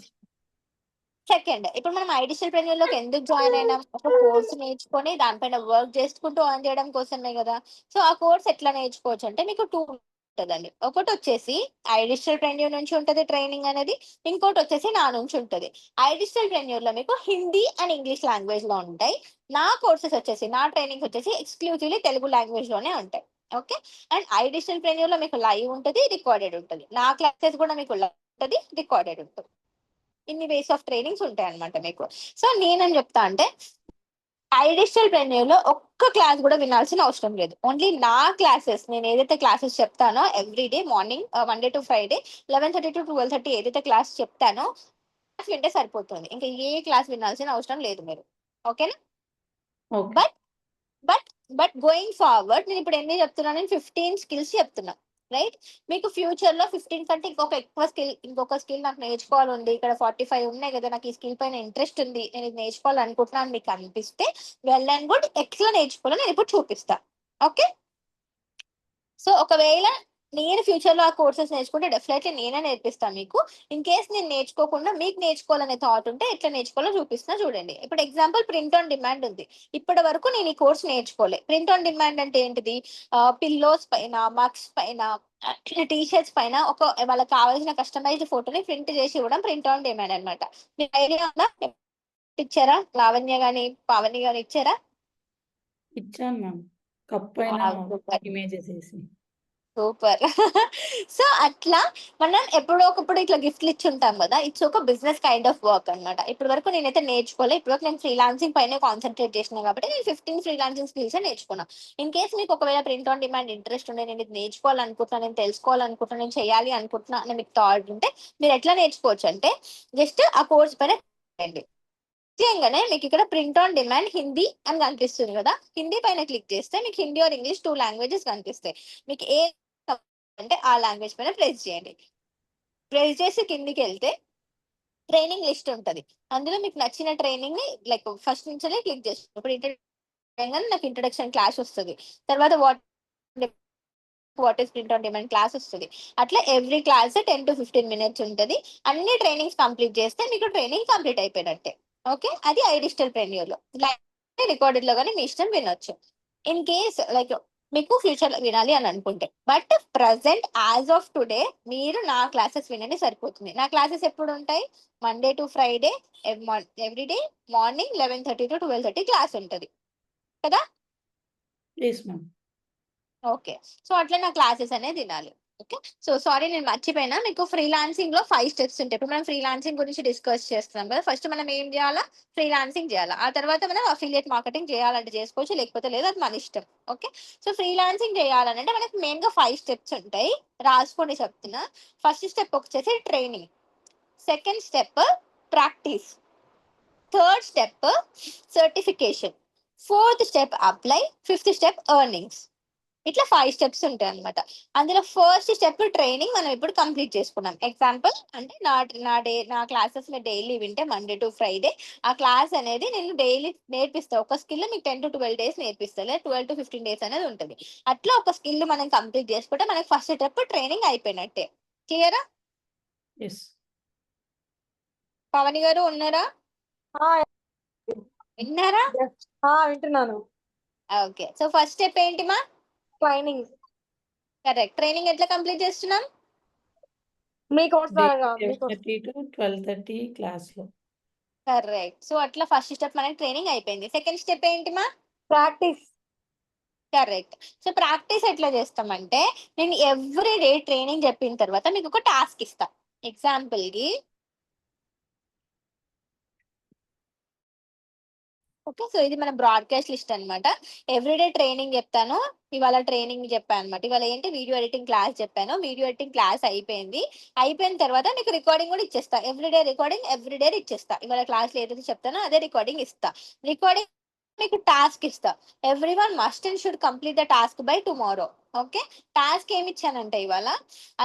సెకండ్, ఇప్పుడు మనం iDigitalpreneur లోకి ఎందుకు జాయిన్ అయినాం? ఒక కోర్స్ నేర్చుకొని దానిపైన వర్క్ చేసుకుంటూ ఆన్ చేయడం కోసమే కదా. సో ఆ కోర్స్ ఎట్లా నేర్చుకోవచ్చు అంటే మీకు 2 ఉంటదండి. ఒకటి వచ్చేసి iDigitalpreneur నుంచి ఉంటది ట్రైనింగ్ అనేది, ఇంకోటి వచ్చేసి నా నుంచి ఉంటది. iDigitalpreneur లో మీకు హిందీ అండ్ ఇంగ్లీష్ లాంగ్వేజ్ లో ఉంటాయి. నా కోర్సెస్ వచ్చేసి, నా ట్రైనింగ్ వచ్చేసి ఎక్స్క్లూజివ్లీ తెలుగు లాంగ్వేజ్ లోనే ఉంటాయి. ఓకే. అండ్ iDigitalpreneur లో మీకు లైవ్ ఉంటది, రికార్డెడ్ ఉంటుంది. నా క్లాసెస్ కూడా మీకు లైవ్ ఉంటది, రికార్డెడ్ ఉంటుంది. ఇన్ని వేస్ ఆఫ్ ట్రైనింగ్స్ ఉంటాయి అనమాట మీకు. సో నేనేం చెప్తా అంటే iDigitalpreneur లో ఒక్క క్లాస్ కూడా వినాల్సిన అవసరం లేదు. ఓన్లీ నా క్లాసెస్, నేను ఏదైతే క్లాసెస్ చెప్తానో everyday morning Monday to Friday 11:30 to 12:30 ఏదైతే క్లాస్ చెప్తానో క్లాస్ వింటే సరిపోతుంది. ఇంకా ఏ క్లాస్ వినాల్సిన అవసరం లేదు మీరు. ఓకేనా? Okay. But but but going forward నేను ఇప్పుడు ఎన్ని చెప్తున్నా? నేను 15 స్కిల్స్ చెప్తున్నా, రైట్? మీకు ఫ్యూచర్ లో 15 కంటే ఇంకొక స్కిల్ నాకు నేర్చుకోవాలి ఉంది, ఇక్కడ 45 ఉన్నాయి కదా, నాకు ఈ స్కిల్ పైన ఇంట్రెస్ట్ ఉంది, నేను ఇది నేర్చుకోవాలనుకుంటున్నాను మీకు అనిపిస్తే వెల్ అండ్ గుడ్. ఎట్లా నేర్చుకోవాలో నేను ఇప్పుడు చూపిస్తా. ఓకే. సో ఒకవేళ నేను ఫ్యూచర్ లో ఆ కోర్సెస్ నేర్చుకుంటే డెఫినెట్లీ నేనే నేర్పిస్తాను మీకు. ఇన్ కేస్ నేను నేర్చుకోకుండా మీకు నేర్చుకోవాలనే థాట్ ఉంటే ఎట్లా నేర్చుకోవాలో చూపిస్తున్నా చూడండి. ఇప్పుడు ఎగ్జాంపుల్ ప్రింట్ ఆన్ డిమాండ్ ఉంది. ఇప్పటి వరకు నేను ఈ కోర్స్ నేర్చుకోలే. ప్రింట్ ఆన్ డిమాండ్ అంటే ఏంటిది? పిల్లోస్ పైన, మగ్స్ పైన, టీషర్ట్స్ పైన వాళ్ళకి కావాల్సిన కస్టమైజ్డ్ ఫోటోని ప్రింట్ చేసి ఇవ్వడం ప్రింట్ ఆన్ డిమాండ్ అనమాట. మీకు ఐడియా ఉందా? ఇచ్చారా? లావణ్య గాని పావని గాని ఇచ్చారా? ఇచ్చాను మ్యామ్. కప్ పైన సూపర్ ఇమేజెస్ వేసి. సూపర్. సో అట్లా మనం ఎప్పుడో ఒకప్పుడు ఇట్లా గిఫ్ట్లు ఇచ్చి ఉంటాం కదా, ఇట్స్ ఒక బిజినెస్ కైండ్ ఆఫ్ వర్క్ అన్నమాట. ఇప్పటి వరకు నేనైతే నేర్చుకోలే, ఇప్పటి వరకు నేను ఫ్రీలాన్సింగ్ పైన కాన్సన్ట్రేట్ చేసిన కాబట్టి నేను 15 ఫ్రీలాన్సింగ్ స్కిల్స్ నేర్చుకున్నా. ఇన్ కేస్ మీకు ఒకవేళ ప్రింట్ ఆన్ డిమాండ్ ఇంట్రెస్ట్ ఉండే, నేను ఇది నేర్చుకోవాలనుకుంటున్నా, నేను తెలుసుకోవాలనుకుంటున్నా, నేను చేయాలి అనుకుంటున్నా అని మీకు థాట్ ఉంటే మీరు ఎట్లా నేర్చుకోవచ్చు అంటే జస్ట్ ఆ కోర్స్ పైన చేయండి. చేయగానే మీకు ఇక్కడ ప్రింట్ ఆన్ డిమాండ్ హిందీ అని కనిపిస్తుంది కదా, హిందీ పైన క్లిక్ చేస్తే మీకు హిందీ ఆర్ ఇంగ్లీష్ 2 లాంగ్వేజెస్ కనిపిస్తాయి. మీకు ఏ అంటే ఆ లాంగ్వేజ్ పైన ప్రెస్ చేయండి. ప్రెస్ చేసి కిందికి వెళ్తే ట్రైనింగ్ లిస్ట్ ఉంటది. అందులో మీకు నచ్చిన ట్రైనింగ్ ని లైక్ ఫస్ట్ నుంచే క్లిక్ చేసి, ఇప్పుడు నాకు ఇంట్రడక్షన్ క్లాస్ వస్తుంది, తర్వాత what is print on demand class వస్తుంది. అట్లా ఎవ్రీ క్లాస్ 10 to 15 minutes ఉంటుంది. అన్ని ట్రైనింగ్స్ కంప్లీట్ చేస్తే మీకు ట్రైనింగ్ కంప్లీట్ అయిపోయినట్టే. ఓకే, అది ఐ డిజిటల్ ప్రెన్యూర్ లో రికార్డెడ్ లో కానీ మీ ఇష్టం వినొచ్చు. ఇన్ కేస్ లైక్ మీకు ఫ్యూచర్ లో వినాలి అని అనుకుంటే, but present as of today మీరు నా క్లాసెస్ వినండి సరిపోతుంది. నా క్లాసెస్ ఎప్పుడు ఉంటాయి? Monday to Friday everyday morning 11:30 to 12:30 class ఉంటుంది కదా. Yes ma'am. ఓకే, సో అట్లా నా క్లాసెస్ అనేది వినాలి. ఓకే, సో సారీ నేను మర్చిపోయినా, మీకు ఫ్రీలాన్సింగ్ లో 5 steps ఉంటాయి. ఇప్పుడు మనం ఫ్రీలాన్సింగ్ గురించి డిస్కస్ చేస్తున్నాం కదా, ఫస్ట్ మనం ఏం చేయాలా? ఫ్రీలాన్సింగ్ చేయాలా. ఆ తర్వాత మనం అఫిలియేట్ మార్కెటింగ్ చేయాలంటే చేసుకోవచ్చు, లేకపోతే లేదు, అది మన ఇష్టం. ఓకే, సో ఫ్రీలాన్సింగ్ చేయాలంటే మనకి మెయిన్ గా 5 steps ఉంటాయి, రాసుకోండి చెప్తున్నా. ఫస్ట్ స్టెప్ వచ్చేసి training, second step practice, third step certification, fourth step apply, fifth step earnings. ఇట్లా 5 steps ఉంటాయి అనమాట. అందులో ఫస్ట్ స్టెప్ ట్రైనింగ్ మనం ఇప్పుడు కంప్లీట్ చేసుకున్నాం. ఎగ్జాంపుల్ అంటే నా క్లాసెస్ మీరు డైలీ వింటే మండే టు ఫ్రైడే ఆ క్లాస్ అనేది నేను డైలీ నేర్పిస్తా. ఒక స్కిల్ మీకు 10 to 12 days నేర్పిస్తా, లేదా 12 to 15 days అనేది ఉంటుంది. అట్లా ఒక స్కిల్ మనం కంప్లీట్ చేసుకుంటే మనకి ఫస్ట్ స్టెప్ ట్రైనింగ్ అయిపోయినట్టే. క్లియరా? ఎస్. పవని గారు ఉన్నారా? విన్నారా? వింటున్నాను. ఓకే, సో ఫస్ట్ స్టెప్ ఏంటి మా? ట్రైనింగ్. కరెక్ట్. ట్రైనింగ్ ఎట్లా కంప్లీట్ చేస్తున్నాం? మీ కోర్స్ ద్వారా 11:30 to 12:30 క్లాస్లో. కరెక్ట్. సో అట్లా ఫస్ట్ స్టెప్ మనకి ట్రైనింగ్ అయిపోయింది. సెకండ్ స్టెప్ ఏంటి మా? ప్రాక్టీస్. కరెక్ట్. సో ప్రాక్టీస్ ఎట్లా చేస్తామంటే, నేను ఎవ్రీ డే ట్రైనింగ్ చెప్పిన తర్వాత మీకు ఒక టాస్క్ ఇస్తా. ఎగ్జాంపుల్ కి ఓకే, సో ఇది మన బ్రాడ్కాస్ట్ లిస్ట్ అన్నమాట. ఎవ్రీడే ట్రైనింగ్ చెప్తాను. ఇవాళ ట్రైనింగ్ చెప్పాను అనమాట. ఇవాళ ఏంటి? వీడియో ఎడిటింగ్ క్లాస్ చెప్పాను. వీడియో ఎడిటింగ్ క్లాస్ అయిపోయింది. అయిపోయిన తర్వాత మీకు రికార్డింగ్ కూడా ఇచ్చేస్తా. ఎవ్రీడే రికార్డింగ్ ఎవ్రీడే ఇచ్చేస్తా. ఇవాళ క్లాస్ లో ఏదైతే చెప్తానో అదే రికార్డింగ్ ఇస్తా. రికార్డింగ్ మీకు టాస్క్ ఇస్తా. Every one must and should complete the task by tomorrow. Okay, task ఏమి ఇచ్చానంటే ఇవాళ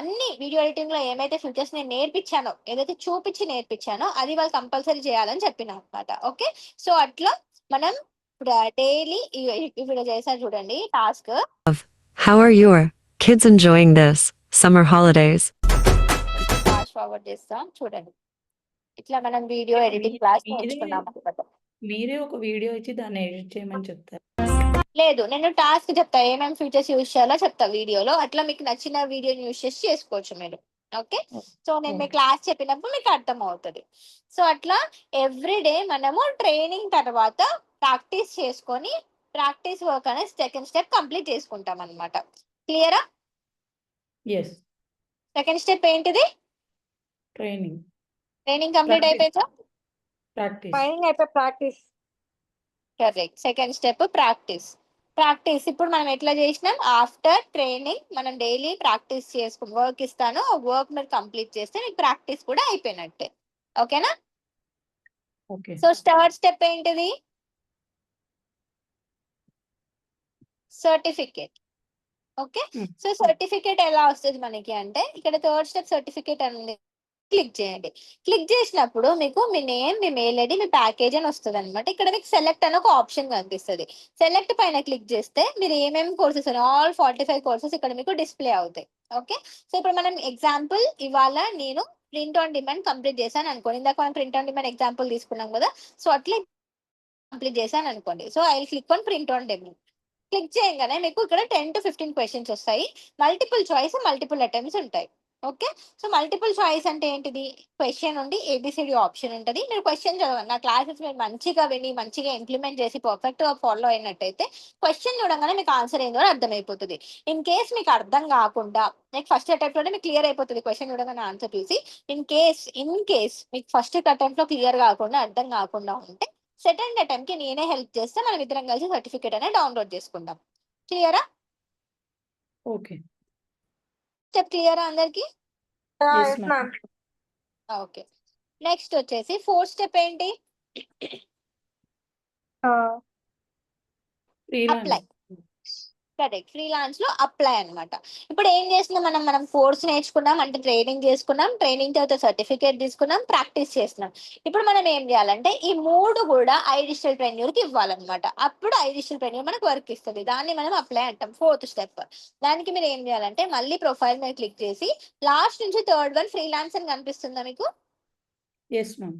అన్ని వీడియో ఎడిటింగ్ లో ఏమైతే ఫీచర్స్ నేను నేర్పించానో, ఏదైతే చూపించి నేర్పించానో అది వాళ్ళు కంపల్సరీ చేయాలని చెప్పిన అనమాట. ఓకే, సో అట్లా మనం డైలీ ఇప్పుడు చేసారు చూడండి task. How are your kids enjoying this summer holidays? Fast forward చేస్తాం చూడండి. ఇట్లా మనం వీడియో ఎడిటింగ్ క్లాస్ నేర్చుకున్నాం అనమాట. మీరే ఒక వీడియో ఇచ్చి దాన్ని ఎడిట్ చేయమని చెప్తారు. లేదు, నేను టాస్క్ చెప్తా, ఏమేమి ఫీచర్స్ యూజ్ చేయాలో చెప్తా వీడియోలో. అట్లా మీకు నచ్చిన వీడియోని యూజ్ చేసి చేసుకోవచ్చు మీరు. ఓకే, సో నేను మీ క్లాస్ చెప్పినప్పుడు మీకు అర్థం అవుతుంది. సో అట్లా ఎవ్రీడే మనము ట్రైనింగ్ తర్వాత ప్రాక్టీస్ చేసుకొని ప్రాక్టీస్ వర్క్ అనేది సెకండ్ స్టెప్ కంప్లీట్ చేసుకుంటాం అనమాట. క్లియరా? ఎస్. సెకండ్ స్టెప్ ఏంటిది? ట్రైనింగ్. ట్రైనింగ్ కంప్లీట్ అయిపోయిందా? ప్రాక్టీస్. ట్రైనింగ్ అయిపోయి practice. Correct. Second step practice. Practice ఇప్పుడు మనం ఎట్లా చేసినాం? ఆఫ్టర్ ట్రైనింగ్ మనం డైలీ ప్రాక్టీస్ చేసుకుని వర్క్ ఇస్తాను, వర్క్ మీరు కంప్లీట్ చేస్తే మీకు ప్రాక్టీస్ కూడా అయిపోయినట్టే. ఓకేనా? ఓకే. సో థర్డ్ స్టెప్ ఏంటిది? సర్టిఫికేట్. ఓకే, సో సర్టిఫికేట్ ఎలా వస్తుంది మనకి అంటే, ఇక్కడ థర్డ్ స్టెప్ సర్టిఫికేట్ అనేది క్లిక్ చేయండి. క్లిక్ చేసినప్పుడు మీకు మీ నేమ్, మీ మెయిల్ ఐడి, మీ ప్యాకేజ్ అని వస్తుంది అనమాట. ఇక్కడ మీకు సెలెక్ట్ అని ఒక ఆప్షన్ కనిపిస్తుంది. సెలెక్ట్ పైన క్లిక్ చేస్తే మీరు ఏమేమి కోర్సెస్ ఆల్ 45 కోర్సెస్ ఇక్కడ మీకు డిస్ప్లే అవుతాయి. ఓకే, సో ఇప్పుడు మనం ఎగ్జాంపుల్ ఇవాళ నేను ప్రింట్ ఆన్ డిమాండ్ కంప్లీట్ చేశాను అనుకోండి. ఇందాక మనం ప్రింట్ ఆన్ డిమాండ్ ఎగ్జాంపుల్ తీసుకున్నాం కదా, సో అట్లా కంప్లీట్ చేశాను అనుకోండి. So I click on print on demand. Click చేయగానే మీకు ఇక్కడ 10 to 15 క్వశ్చన్స్ వస్తాయి. మల్టిపుల్ చాయిస్, మల్టిపుల్ అటెంప్ట్స్ ఉంటాయి. ఓకే. సో మల్టిపుల్ చాయిస్ అంటే ఏంటిది? క్వెషన్ నుండి ఏబీసీడీ ఆప్షన్ ఉంటది. మీరు క్వెషన్ చదవండి. నా క్లాసెస్ మీరు మంచిగా విని, మంచిగా ఇంప్లిమెంట్ చేసి పర్ఫెక్ట్‌గా ఫాలో అయినట్టయితే క్వెషన్ చూడంగానే మీకు ఆన్సర్ ఏందో అర్థమైపోతది. ఇన్ కేస్ మీకు అర్థం కాకుండా లైక్ ఫస్ట్ అటెంప్ట్‌లోనే మీకు క్లియర్ అయిపోతది క్వెషన్ చూడంగానే ఆన్సర్ చూసి. ఇన్ కేస్ మీకు ఫస్ట్ అటెంప్ట్‌లో క్లియర్ కాకుండా, అర్థం కాకుండా ఉంటే సెకండ్ అటెంప్ట్‌కి నేనే హెల్ప్ చేస్తే మనం ఇద్దరం కలిసి సర్టిఫికేట్ అనేది డౌన్‌లోడ్ చేసుకుందాం. క్లియరా? ఓకే. స్టెప్ క్లియరా అందరికి? Yes, yes ma'am. Ma'am. Okay. Next వచ్చేసి ఫోర్త్ స్టెప్ ఏంటి? అప్లై. ఫ్రీలాన్స్. కరెక్ట్. ఫ్రీలాన్స్ లో అప్లై అన్నమాట. ఇప్పుడు ఏం చేస్తున్నాం మనం కోర్స్ నేర్చుకున్నాం అంటే ట్రైనింగ్ చేసుకున్నాం, ట్రైనింగ్ తర్వాత సర్టిఫికేట్ తీసుకున్నాం, ప్రాక్టీస్ చేస్తున్నాం. ఇప్పుడు మనం ఏం చేయాలంటే ఈ 3 కూడా ఐ డిజిటల్ ట్రైనర్ కి ఇవ్వాలన్నమాట. అప్పుడు ఐ డిజిటల్ ట్రైనర్ మనకు వర్క్ ఇస్తుంది. దాన్ని మనం అప్లై అంటాం. Fourth step. దానికి మీరు ఏం చేయాలంటే మళ్ళీ ప్రొఫైల్ మీద క్లిక్ చేసి లాస్ట్ నుంచి థర్డ్ వన్ ఫ్రీలాన్స్ అని కనిపిస్తుందా మీకు? Yes, ma'am.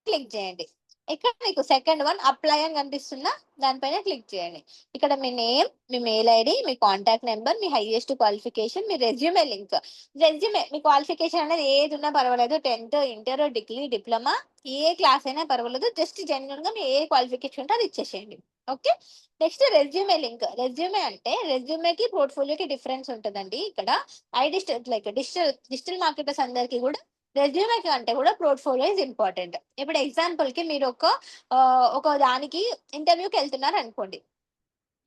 క్లిక్ చేయండి. ఇక్కడ మీకు సెకండ్ వన్ అప్లై అని కనిపిస్తుందా? దానిపైన క్లిక్ చేయండి. ఇక్కడ మీ నేమ్, మీ మెయిల్ ఐడి, మీ కాంటాక్ట్ నెంబర్, మీ హైయెస్ట్ క్వాలిఫికేషన్, మీ రెజ్యూమే లింక్. రెజ్యూమే మీ క్వాలిఫికేషన్ అనేది ఏది ఉన్నా పర్వాలేదు. 10th, ఇంటర్, డిగ్రీ, డిప్లొమా, ఏ క్లాస్ అయినా పర్వాలేదు. జస్ట్ జెన్యున్ గా మీ ఏ క్వాలిఫికేషన్ ఉంటే అది ఇచ్చేసేయండి. Okay. Next resume link. Resume అంటే రెజ్యూమేకి పోర్ట్ఫోలియోకి డిఫరెన్స్ ఉంటుందండి. ఇక్కడ డిజిటల్ మార్కెటర్స్ అందరికి కూడా రెజ్యూమే కంటే కూడా పోర్ట్ఫోలియో ఇస్ ఇంపార్టెంట్. ఇప్పుడు ఎగ్జాంపుల్ కి మీరు ఒక దానికి ఇంటర్వ్యూకి వెళ్తున్నారు అనుకోండి.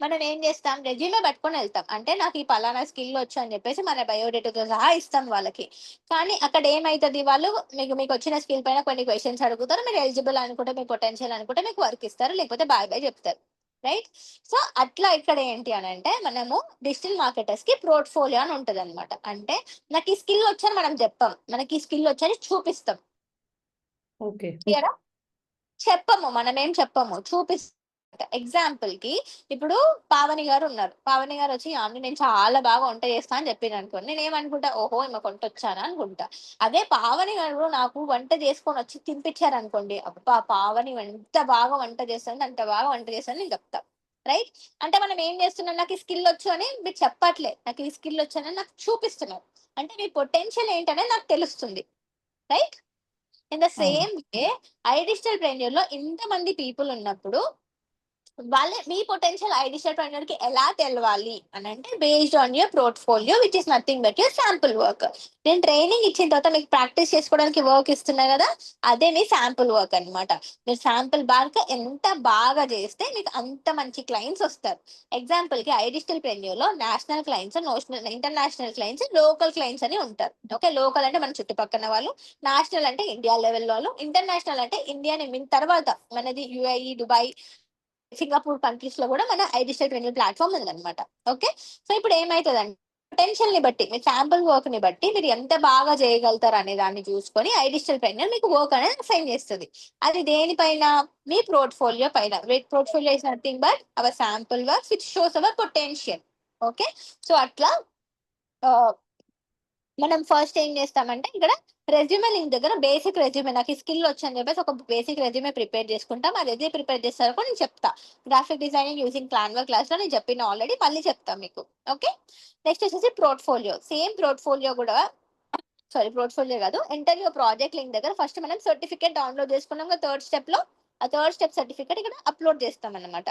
మనం ఏం చేస్తాం? రెజ్యూమే పట్టుకొని వెళ్తాం. అంటే నాకు ఈ పలానా స్కిల్ వచ్చు అని చెప్పేసి మన బయోడేటాతో సహా ఇస్తాం వాళ్ళకి. కానీ అక్కడ ఏమైతుంది? వాళ్ళు మీకు వచ్చిన స్కిల్ పైన కొన్ని క్వశ్చన్స్ అడుగుతారు. మీరు ఎలిజిబుల్ అనుకుంటే, మీ పొటెన్షియల్ అనుకుంటే మీకు వర్క్ ఇస్తారు, లేకపోతే బాయ్ బాయ్ చెప్తారు. రైట్? సో అట్లా ఇక్కడ ఏంటి అని అంటే మనము డిజిటల్ మార్కెటర్స్ కి పోర్ట్ఫోలియో అని ఉంటది అనమాట. అంటే నాకు ఈ స్కిల్ వచ్చని మనం చెప్పాం, మనకి ఈ స్కిల్ వచ్చని చూపిస్తాం. ఓకే. క్లియరా? చెప్పము, మనమేం చెప్పము, చూపిస్తాం. ఎగ్జాంపుల్ కి ఇప్పుడు పావని గారు ఉన్నారు. పావని గారు వచ్చి "యామిని, నేను చాలా బాగా వంట చేస్తా" అని చెప్పిన అనుకోండి. నేను ఏమనుకుంటా? ఓహో, ఈమె వంట వచ్చానా అనుకుంటా. అదే పావని గారు నాకు వంట చేసుకొని వచ్చి తినిపించారు అనుకోండి, అబ్బా పావని ఎంత బాగా వంట చేస్తుంది, అంత బాగా వంట చేస్తుంది నేను చెప్తా. రైట్? అంటే మనం ఏం చేస్తున్నాం? నాకు ఈ స్కిల్ వచ్చు అని మీరు చెప్పట్లే, నాకు ఈ స్కిల్ వచ్చు అని నాకు చూపిస్తున్నారు. అంటే మీ పొటెన్షియల్ ఏంటనేది నాకు తెలుస్తుంది. రైట్? ఇన్ ద అవును. Same way I digital trainer లో ఇంతమంది పీపుల్ ఉన్నప్పుడు మీ పొటెన్షియల్ ఐ డిజిటల్ ట్రైనర్ కి ఎలా తెలవాలి అని అంటే based on your portfolio which is nothing but your sample work. నేను ట్రైనింగ్ ఇచ్చిన తర్వాత మీకు ప్రాక్టీస్ చేసుకోవడానికి వర్క్ ఇస్తున్నా కదా, అదే మీ శాంపుల్ వర్క్ అన్నమాట. మీరు శాంపుల్ వర్క్ ఎంత బాగా చేస్తే మీకు అంత మంచి క్లయింట్స్ వస్తారు. ఎగ్జాంపుల్ కి ఐ డిజిటల్ ట్రైనర్ లో national clients, international clients, local clients అని ఉంటారు. ఓకే. లోకల్ అంటే మన చుట్టుపక్కల వాళ్ళు, నేషనల్ అంటే ఇండియా లెవెల్ వాళ్ళు, ఇంటర్నేషనల్ అంటే ఇండియాని మిన్ తర్వాత మనది యుఏఈ, దుబాయ్, సింగపూర్ కంట్రీస్ లో కూడా మన ఐ డిజిటల్ ట్రైనింగ్ ప్లాట్ఫామ్ ఉందన్నమాట. ఓకే. సో ఇప్పుడు ఏమైతుందంటే పొటెన్షియల్ ని బట్టి, మీ శాంపుల్ వర్క్ ని బట్టి మీరు ఎంత బాగా చేయగలుగుతారు అనే దాన్ని చూసుకొని ఐ డిజిటల్ ట్రైనర్ మీకు వర్క్ అనేది అసైన్ చేస్తుంది. అది దేనిపైన? మీ పోర్ట్ఫోలియో పైన. Portfolio is nothing but our sample work which shows hour potential. Okay. So అట్లా ఆ, మనం ఫస్ట్ ఏం చేస్తామంటే ఇక్కడ రెజ్యూమే లింక్ దగ్గర బేసిక్ రెజ్యూమే, నాకు ఈ స్కిల్ వచ్చని చెప్పేసి ఒక బేసిక్ రెజ్యూమే ప్రిపేర్ చేసుకుంటాం. అది ఎదే ప్రిపేర్ చేస్తారో నేను చెప్తా. గ్రాఫిక్ డిజైనింగ్ యూజింగ్ క్లాన్వా క్లాస్ లో నేను చెప్పిన ఆల్రెడీ, మళ్ళీ చెప్తాను మీకు. ఓకే. నెక్స్ట్ వచ్చేసి పోర్ట్ఫోలియో. సేమ్ పోర్ట్ఫోలియో కూడా, సారీ పోర్ట్ఫోలియో కాదు, ఎంటర్ యువర్ ప్రాజెక్ట్ లింక్ దగ్గర ఫస్ట్ మనం సర్టిఫికేట్ డౌన్లోడ్ చేసుకున్నాం థర్డ్ స్టెప్ లో. ఆ థర్డ్ స్టెప్ సర్టిఫికేట్ ఇక్కడ అప్లోడ్ చేస్తాం అన్నమాట.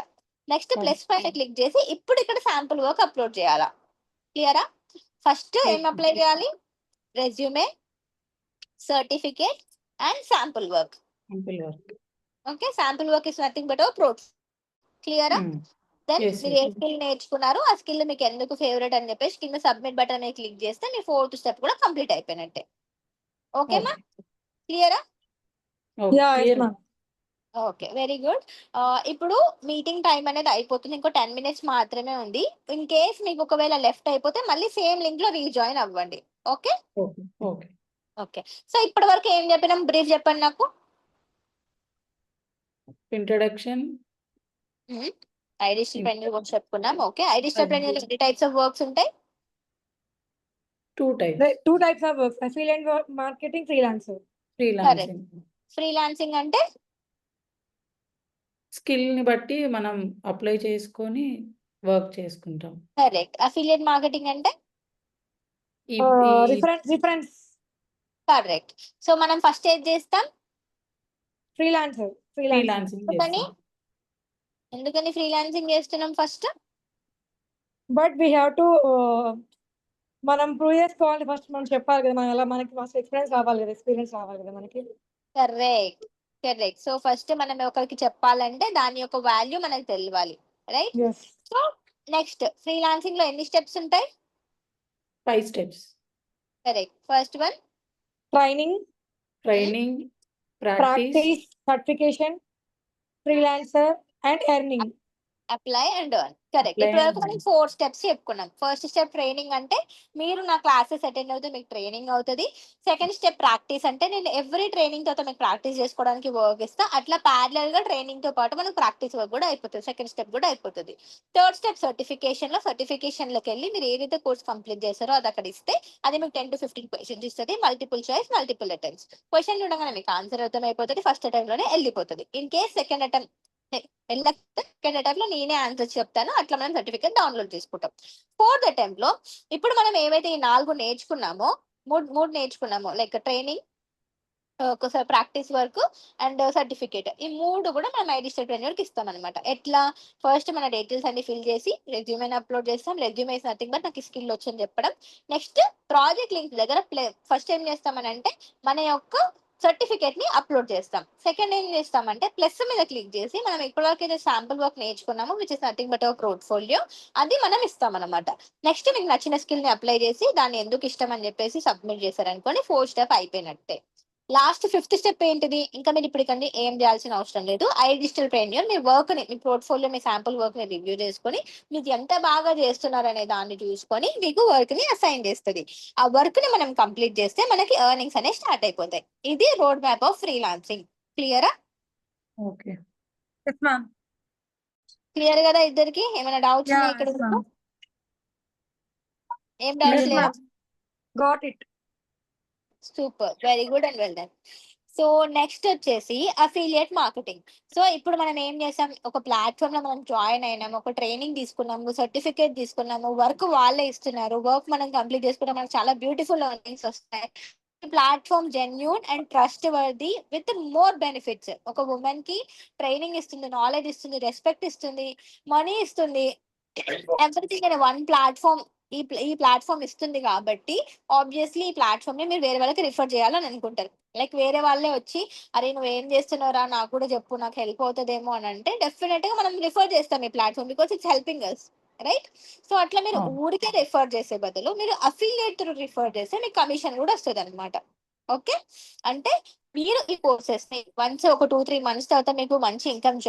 నెక్స్ట్ ప్లస్ పైన క్లిక్ చేసి ఇప్పుడు ఇక్కడ శాంపుల్ వర్క్ అప్లోడ్ చేయాలా. క్లియరా? ఫస్ట్ ఏం అప్లై చేయాలి? Resume, certificate and sample work. Simple work. Okay. Sample work is nothing but proof. క్లియరా? దెన్ Yes, మీరు ఏ స్కిల్ నేర్చుకున్నారు, ఆ స్కిల్ మీకు ఎందుకు ఫేవరెట్ అని చెప్పేసి కింద సబ్మిట్ బటన్ మీద క్లిక్ చేస్తే మీ ఫోర్త్ స్టెప్ కూడా కంప్లీట్ అయిపోయినట్టే. ఓకేమా? క్లియరా? Okay. Ya yes clear. Ma'am. Okay, very good. ఇప్పుడు మీటింగ్ టైం అనేది అయిపోతుంది. ఇంకో 10 minutes మాత్రమే ఉంది. ఇన్ కేస్ మీకు ఒకవేళ లెఫ్ట్ అయిపోతే మళ్ళీ సేమ్ లింక్ లో రీజాయిన్ అవ్వండి. Okay. Okay. Okay. Okay. So ఇప్పటి వరకు ఏం చెప్పినాం బ్రీఫ్ చెప్పండి నాకు. ఇంట్రడక్షన్. ఐ డిజిటల్ ట్రైనర్ గురించి చెప్పుకున్నాం. ఓకే. ఐ డిజిటల్ ట్రైనర్ ఎన్ని టైప్స్ ఆఫ్ వర్క్స్ ఉంటాయి? 2 types. 2 types of work, affiliate work, marketing, freelancer. Freelancing. Freelancing అంటే స్కిల్‌ని బట్టి మనం అప్లై చేసుకొని వర్క్ చేసుకుంటాం. కరెక్ట్. అఫిలియేట్ మార్కెటింగ్ అంటే ఈ ఈ రిఫరెన్స్ కరెక్ట్. సో మనం ఫస్ట్ ఏది చేస్తాం? ఫ్రీలాన్సింగ్ ఫ్రీలాన్సింగ్ ఎందుకని చేస్తాం. ఎందుకని ఫ్రీలాన్సింగ్ చేస్తున్నాం first? But we have to మనం ప్రూవ్ చేసుకోవాలి ఫస్ట్. మనం చెప్పాలి కదా, మనం ఎలా, మనకి ఫస్ట్ ఎక్స్పీరియన్స్ రావాలి కదా మనకి. కరెక్ట్. సో ఫస్ట్ మనం ఒకరికి చెప్పాలంటే దాని యొక్క వాల్యూ మనకు తెలియాలి, right? Yes. So next, freelancing లో ఎన్ని స్టెప్స్ ఉంటాయి? 5 steps. Correct. First one training, training, practice, practice, certification, freelancer and earning. Apply and earn. Correct. Apply ఇప్పటి and వరకు మనం earn. 4 స్టెప్స్ చెప్పుకున్నాం. ఫస్ట్ స్టెప్ ట్రైనింగ్, అంటే మీరు నా క్లాసెస్ అటెండ్ అవుతే మీకు ట్రైనింగ్ అవుతుంది. సెకండ్ స్టెప్ ప్రాక్టీస్, అంటే నేను ఎవ్రీ ట్రైనింగ్ తర్వాత మీకు ప్రాక్టీస్ చేసుకోవడానికి వర్క్ ఇస్తా. అట్లా ప్యారలల్ గా ట్రైనింగ్ తో పాటు మనకు ప్రాక్టీస్ వర్క్ కూడా అయిపోతుంది, సెకండ్ స్టెప్ కూడా అయిపోతుంది. Third step certification. లో సర్టిఫికేషన్ లోకి వెళ్ళి మీరు ఏదైతే కోర్స్ కంప్లీట్ చేస్తారో అది అక్కడ ఇస్తే అది మీకు 10 to 15 క్వశ్చన్స్ ఇస్తుంది. Multiple choice, multiple attempts. Question చూడగానే మీకు ఆన్సర్ అర్థమైపోతుంది, ఫస్ట్ అటెంప్ట్ లోనే వెళ్ళిపోతుంది. In case second attempt second attempt లో నేనే ఆన్సర్ చెప్తాను, అట్లా మనం సర్టిఫికేట్ డౌన్లోడ్ చేసుకుంటాం. ఫోర్త్ అటెంప్ట్ లో ఇప్పుడు మనం ఏవైతే ఈ 4 నేర్చుకున్నామో, మూడు నేర్చుకున్నామో, లైక్ ట్రైనింగ్, ఒకసారి ప్రాక్టీస్ వర్క్ అండ్ సర్టిఫికేట్, ఈ 3 కూడా మనం ఐడిస్టల్ ట్రైనర్ కి ఇస్తాం అనమాట. ఎట్లా? ఫస్ట్ మన డీటెయిల్స్ అన్ని ఫిల్ చేసి రెజ్యూమే అప్లోడ్ చేస్తాం. రెజ్యూమే ఇస్ నథింగ్ బట్ నాకు స్కిల్ వచ్చని చెప్పడం. నెక్స్ట్ ప్రాజెక్ట్ లింక్ దగ్గర ఫస్ట్ ఏం చేస్తామని అంటే మన యొక్క సర్టిఫికేట్ ని అప్లోడ్ చేస్తాం. సెకండ్ ఏం చేస్తామంటే ప్లస్ మీద క్లిక్ చేసి మనం ఇప్పటివరకు అయితే శాంపుల్ వర్క్ నేర్చుకున్నాము, విచ్ ఇస్ నథింగ్ బట్ ఒక పోర్ట్ఫోలియో, అది మనం ఇస్తాం అనమాట. నెక్స్ట్ మీకు నచ్చిన స్కిల్ ని అప్లై చేసి దాన్ని ఎందుకు ఇష్టం అని చెప్పేసి సబ్మిట్ చేశారనుకోండి, 4 స్టెప్ అయిపోయినట్టే. లాస్ట్ 5th స్టెప్ ఏంటిది? ఇంకా మీరు ఇప్పటికండి ఏం చేయాల్సిన అవసరం లేదు. డిజిటల్ ట్రైనర్ మీ వర్క్ ని, మీ పోర్ట్ఫోలియో, మీ శాంపుల్ వర్క్ ని రివ్యూ చేసుకొని మీకు ఎంత బాగా చేస్తున్నారు అనే దాన్ని చూసుకొని మీకు వర్క్ ని అసైన్ చేస్తుంది. ఆ వర్క్ ని మనం కంప్లీట్ చేస్తే మనకి ఎర్నింగ్స్ అనేవి స్టార్ట్ అయిపోతాయి. ఇది రోడ్ మ్యాప్ ఆఫ్ ఫ్రీలాన్సింగ్. క్లియరా? ఓకే. Yes, ma'am. క్లియర్ కదా ఇద్దరికి? ఏమైనా డౌట్స్ Yeah, ఉన్నాయి ఇక్కడ? yes, ma'am. ఏం డౌట్స్ Yes, లేవా? ma'am. Got it. Super, very good and well done. So next వచ్చేసి అఫిలియేట్ మార్కెటింగ్. సో ఇప్పుడు మనం ఏం చేసాం? ఒక ప్లాట్ఫామ్ లో మనం జాయిన్ అయినాము, ఒక ట్రైనింగ్ తీసుకున్నాము, సర్టిఫికేట్ తీసుకున్నాము, వర్క్ వాళ్ళే ఇస్తున్నారు, వర్క్ మనం కంప్లీట్ చేసుకుంటే మనకు చాలా బ్యూటిఫుల్ ఎర్నింగ్స్ వస్తాయి. Platform genuine and trust worthy with more benefits. ఒక ఉమెన్ కి ట్రైనింగ్ ఇస్తుంది, నాలెడ్జ్ ఇస్తుంది, రెస్పెక్ట్ ఇస్తుంది, మనీ ఇస్తుంది, ఎవ్రీథింగ్ అనే వన్ ప్లాట్ఫామ్. ఈ ప్లాట్ఫామ్ ఇస్తుంది కాబట్టి ఆబ్వియస్లీ ఈ ప్లాట్ఫామ్ ని మీరు వేరే వాళ్ళకి రిఫర్ చేయాలని అనుకుంటారు. లైక్ వేరే వాళ్ళే వచ్చి అరే నువ్వు ఏం చేస్తున్నారా నాకు కూడా చెప్పు, నాకు హెల్ప్ అవుతుందేమో అని అంటే డెఫినెట్ గా మనం రిఫర్ చేస్తాం ఈ platform, because it's helping us, right? So అట్లా మీరు అవును. ఊరికే రిఫర్ చేసే బదులు మీరు అఫిలియేట్ త్రూ రిఫర్ చేస్తే మీకు కమిషన్ కూడా వస్తుంది అనమాట. ఓకే, అంటే మీరు ఈ కోర్సెస్ ని వన్స్ ఒక 2-3 months తర్వాత మీకు మంచి ఇన్కమ్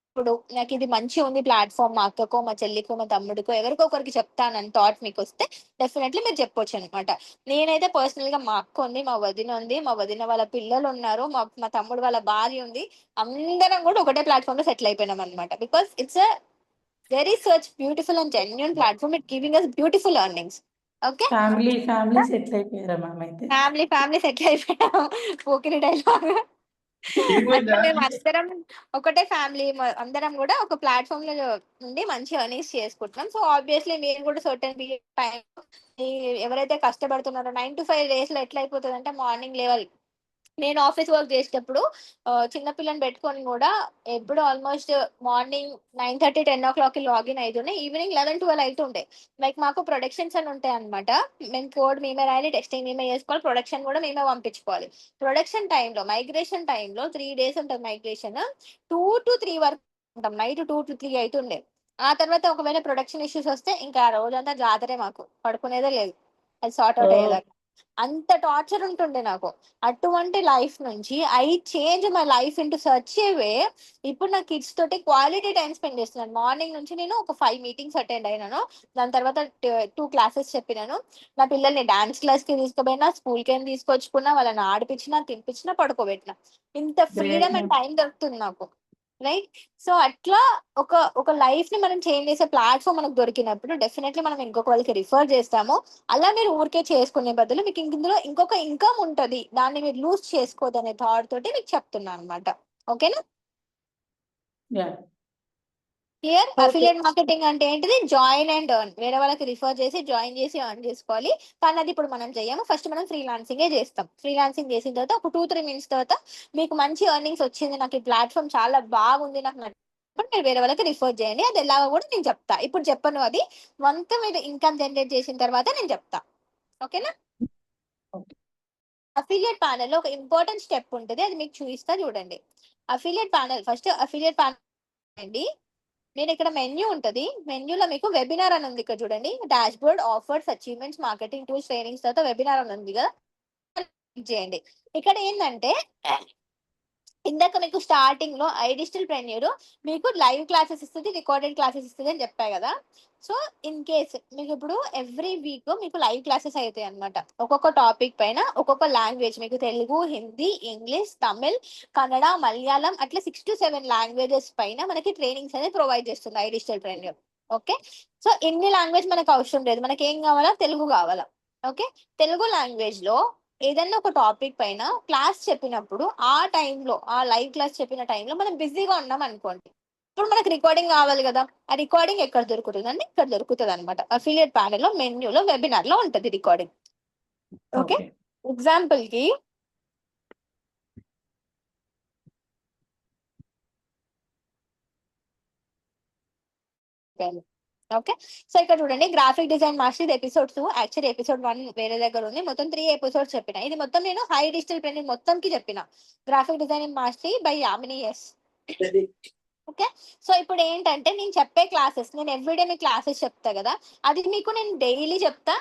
ఇప్పుడు నాకు ఇది మంచి ఉంది ప్లాట్ఫామ్, మా అక్కకో, మా చెల్లికో, మా తమ్ముడికో, ఎవరికో ఒకరికి చెప్తానని థాట్ మీకు వస్తే డెఫినెట్లీ మీరు చెప్పొచ్చు అనమాట. నేనైతే పర్సనల్ గా మా అక్క ఉంది, మా వదిన ఉంది, మా వదిన వాళ్ళ పిల్లలు ఉన్నారు, మా తమ్ముడు వాళ్ళ భార్య ఉంది, అందరం కూడా ఒకటే ప్లాట్ఫామ్ లో సెటిల్ అయిపోయినాం అనమాట. Because it's a very such beautiful and genuine platform, it giving us beautiful earnings. Okay, family settle అయిపోయారా మ్యామ్ అయితే? ఫ్యామిలీ సెటిల్ అయిపోయాం. పోకిరి డైలాగ్. అట్లా మేము అందరం ఒకటే ఫ్యామిలీ, అందరం కూడా ఒక ప్లాట్ఫామ్ లో నుండి మంచి ఎర్నింగ్స్ చేసుకుంటున్నాం. సో ఆబ్వియస్లీ మీరు కూడా సర్టన్ పీరియడ్ టైం ఎవరైతే కష్టపడుతున్నారో 9 to 5 days లో ఎట్లా అయిపోతుంది అంటే మార్నింగ్ లేవాలి. నేను ఆఫీస్ వర్క్ చేసేటప్పుడు చిన్నపిల్లని పెట్టుకొని కూడా ఎప్పుడు ఆల్మోస్ట్ మార్నింగ్ 9:30-10 o'clock లాగిన్ అవుతుండే, ఈవినింగ్ 11-12 అవుతుండే. లైక్ మాకు ప్రొడక్షన్స్ అని ఉంటాయి అనమాట. మేము కోడ్ మేమే రాయాలి, టెస్టింగ్ మేమే చేసుకోవాలి, ప్రొడక్షన్ కూడా మేమే పంపించుకోవాలి. ప్రొడక్షన్ టైంలో, మైగ్రేషన్ టైంలో 3 days ఉంటుంది మైగ్రేషన్, 2 to 3 వరకు ఉంటాం, నైట్ 2 to 3 అవుతుండే. ఆ తర్వాత ఒకవేళ ప్రొడక్షన్ ఇష్యూస్ వస్తే ఇంకా ఆ రోజంతా జాతరే, మాకు పడుకునేదే లేదు అది సార్ట్ అవుట్ అయ్యేదాకా. అంత టార్చర్ ఉంటుండే నాకు. అటువంటి లైఫ్ నుంచి I change my life into such a way, ఇప్పుడు నా కిడ్స్ తోటి క్వాలిటీ టైం స్పెండ్ చేస్తున్నాను. మార్నింగ్ నుంచి నేను ఒక 5 meetings అటెండ్ అయినాను, దాని తర్వాత 2 classes చెప్పినాను, నా పిల్లల్ని డాన్స్ క్లాస్ కి తీసుకుపోయినా, స్కూల్ కి తీసుకొచ్చుకున్నా, వాళ్ళని ఆడిపించినా, తినిపించినా, పడుకోబెట్టినా. ఇంత ఫ్రీడమ్ అండ్ టైం దొరుకుతుంది నాకు, రైట్? సో అట్లా ఒక లైఫ్ ని మనం చేంజ్ చేసే ప్లాట్ఫామ్ మనకు దొరికినప్పుడు డెఫినెట్లీ మనం ఇంకొక వాళ్ళకి రిఫర్ చేస్తాము. అలా మీరు ఊరికే చేసుకునే బదులు మీకు ఇందులో ఇంకొక ఇన్కమ్ ఉంటది, దాన్ని మీరు లూజ్ చేసుకోదనే థాట్ తోటి మీకు చెప్తున్నాను అనమాట. ఓకేనా? Yeah. Clear? Okay. Affiliate marketing అంటే ఏంటిది? Join and earn. వేరే వాళ్ళకి రిఫర్ చేసి జాయిన్ చేసి ఎర్న్ చేసుకోవాలి. కానీ అది ఇప్పుడు మనం చెయ్యము. ఫస్ట్ మనం ఫ్రీలాన్సింగే చేస్తాం. ఫ్రీలాన్సింగ్ చేసిన తర్వాత ఒక 2-3 మినిట్స్ తర్వాత మీకు మంచి ఎర్నింగ్స్ వచ్చింది, నాకు ఈ ప్లాట్ఫామ్ చాలా బాగుంది, నాకు నచ్చినప్పుడు మీరు వేరే వాళ్ళకి రిఫర్ చేయండి. అది ఎలాగో కూడా నేను చెప్తా. ఇప్పుడు చెప్పను అది. వన్స్ మీరు ఇన్కమ్ జనరేట్ చేసిన తర్వాత నేను చెప్తా. ఓకేనా? ఓకే. అఫిలియేట్ ప్యానెల్ లో ఒక ఇంపార్టెంట్ స్టెప్ ఉంటుంది, అది మీకు చూపిస్తా చూడండి. Affiliate panel, first affiliate panel అండి. నేను ఇక్కడ మెన్యూ ఉంటది, మెన్యూలో మీకు వెబినార్ అని ఉంది ఇక్కడ చూడండి. Dash board, offers, achievements, marketing tools, trainings తర్వాత వెబినార్ అని ఉంది కదా, క్లిక్ చేయండి. ఇక్కడ ఏంటంటే ఇందాక మీకు స్టార్టింగ్ లో ఐ డిజిటల్ ప్రెన్యూర్ మీకు లైవ్ క్లాసెస్ ఇస్తుంది, రికార్డెడ్ క్లాసెస్ ఇస్తుంది అని చెప్పా కదా. సో ఇన్ కేస్ మీకు ఇప్పుడు ఎవ్రీ వీక్ మీకు లైవ్ క్లాసెస్ అవుతాయి అనమాట. ఒక్కొక్క టాపిక్ పైన ఒక్కొక్క లాంగ్వేజ్, మీకు తెలుగు, హిందీ, ఇంగ్లీష్, తమిళ్, కన్నడ, మలయాళం అట్లా 6 to 7 లాంగ్వేజెస్ పైన మనకి ట్రైనింగ్స్ అనేది ప్రొవైడ్ చేస్తుంది ఐ డిజిటల్ ప్రెన్యూర్. ఓకే, సో ఇన్ని లాంగ్వేజ్ మనకు అవసరం లేదు, మనకి ఏం కావాలా? తెలుగు కావాలా. ఓకే, తెలుగు లాంగ్వేజ్ లో ఏదైనా ఒక టాపిక్ పైన క్లాస్ చెప్పినప్పుడు ఆ టైంలో, ఆ లైవ్ క్లాస్ చెప్పిన టైంలో మనం బిజీగా ఉన్నాం అనుకోండి, ఇప్పుడు మనకి రికార్డింగ్ కావాలి కదా. ఆ రికార్డింగ్ ఎక్కడ దొరుకుతుంది అంటే ఇక్కడ దొరుకుతుంది అనమాట. అఫిలియేట్ ప్యానెల్ లో మెన్యూలో వెబినార్ లో ఉంటుంది రికార్డింగ్. Okay, okay. ఎగ్జాంపుల్ కి ఓకే, సో ఇక్కడ చూడండి, graphic design master episode 2, actually episode 1 వేరే దగ్గర ఉంది. మొత్తం 3 ఎపిసోడ్స్ చెప్పిన. ఇది మొత్తం నేను హై డిజిటల్ ప్రెన్యూర్ మొత్తంకి చెప్పిన. Graphic designing mastery by Yamini S. Okay, so ఇప్పుడు ఏంటంటే నేను చెప్పే క్లాసెస్, నేను ఎవ్రీడే మీ క్లాసెస్ చెప్తా కదా, అది మీకు నేను డైలీ చెప్తా.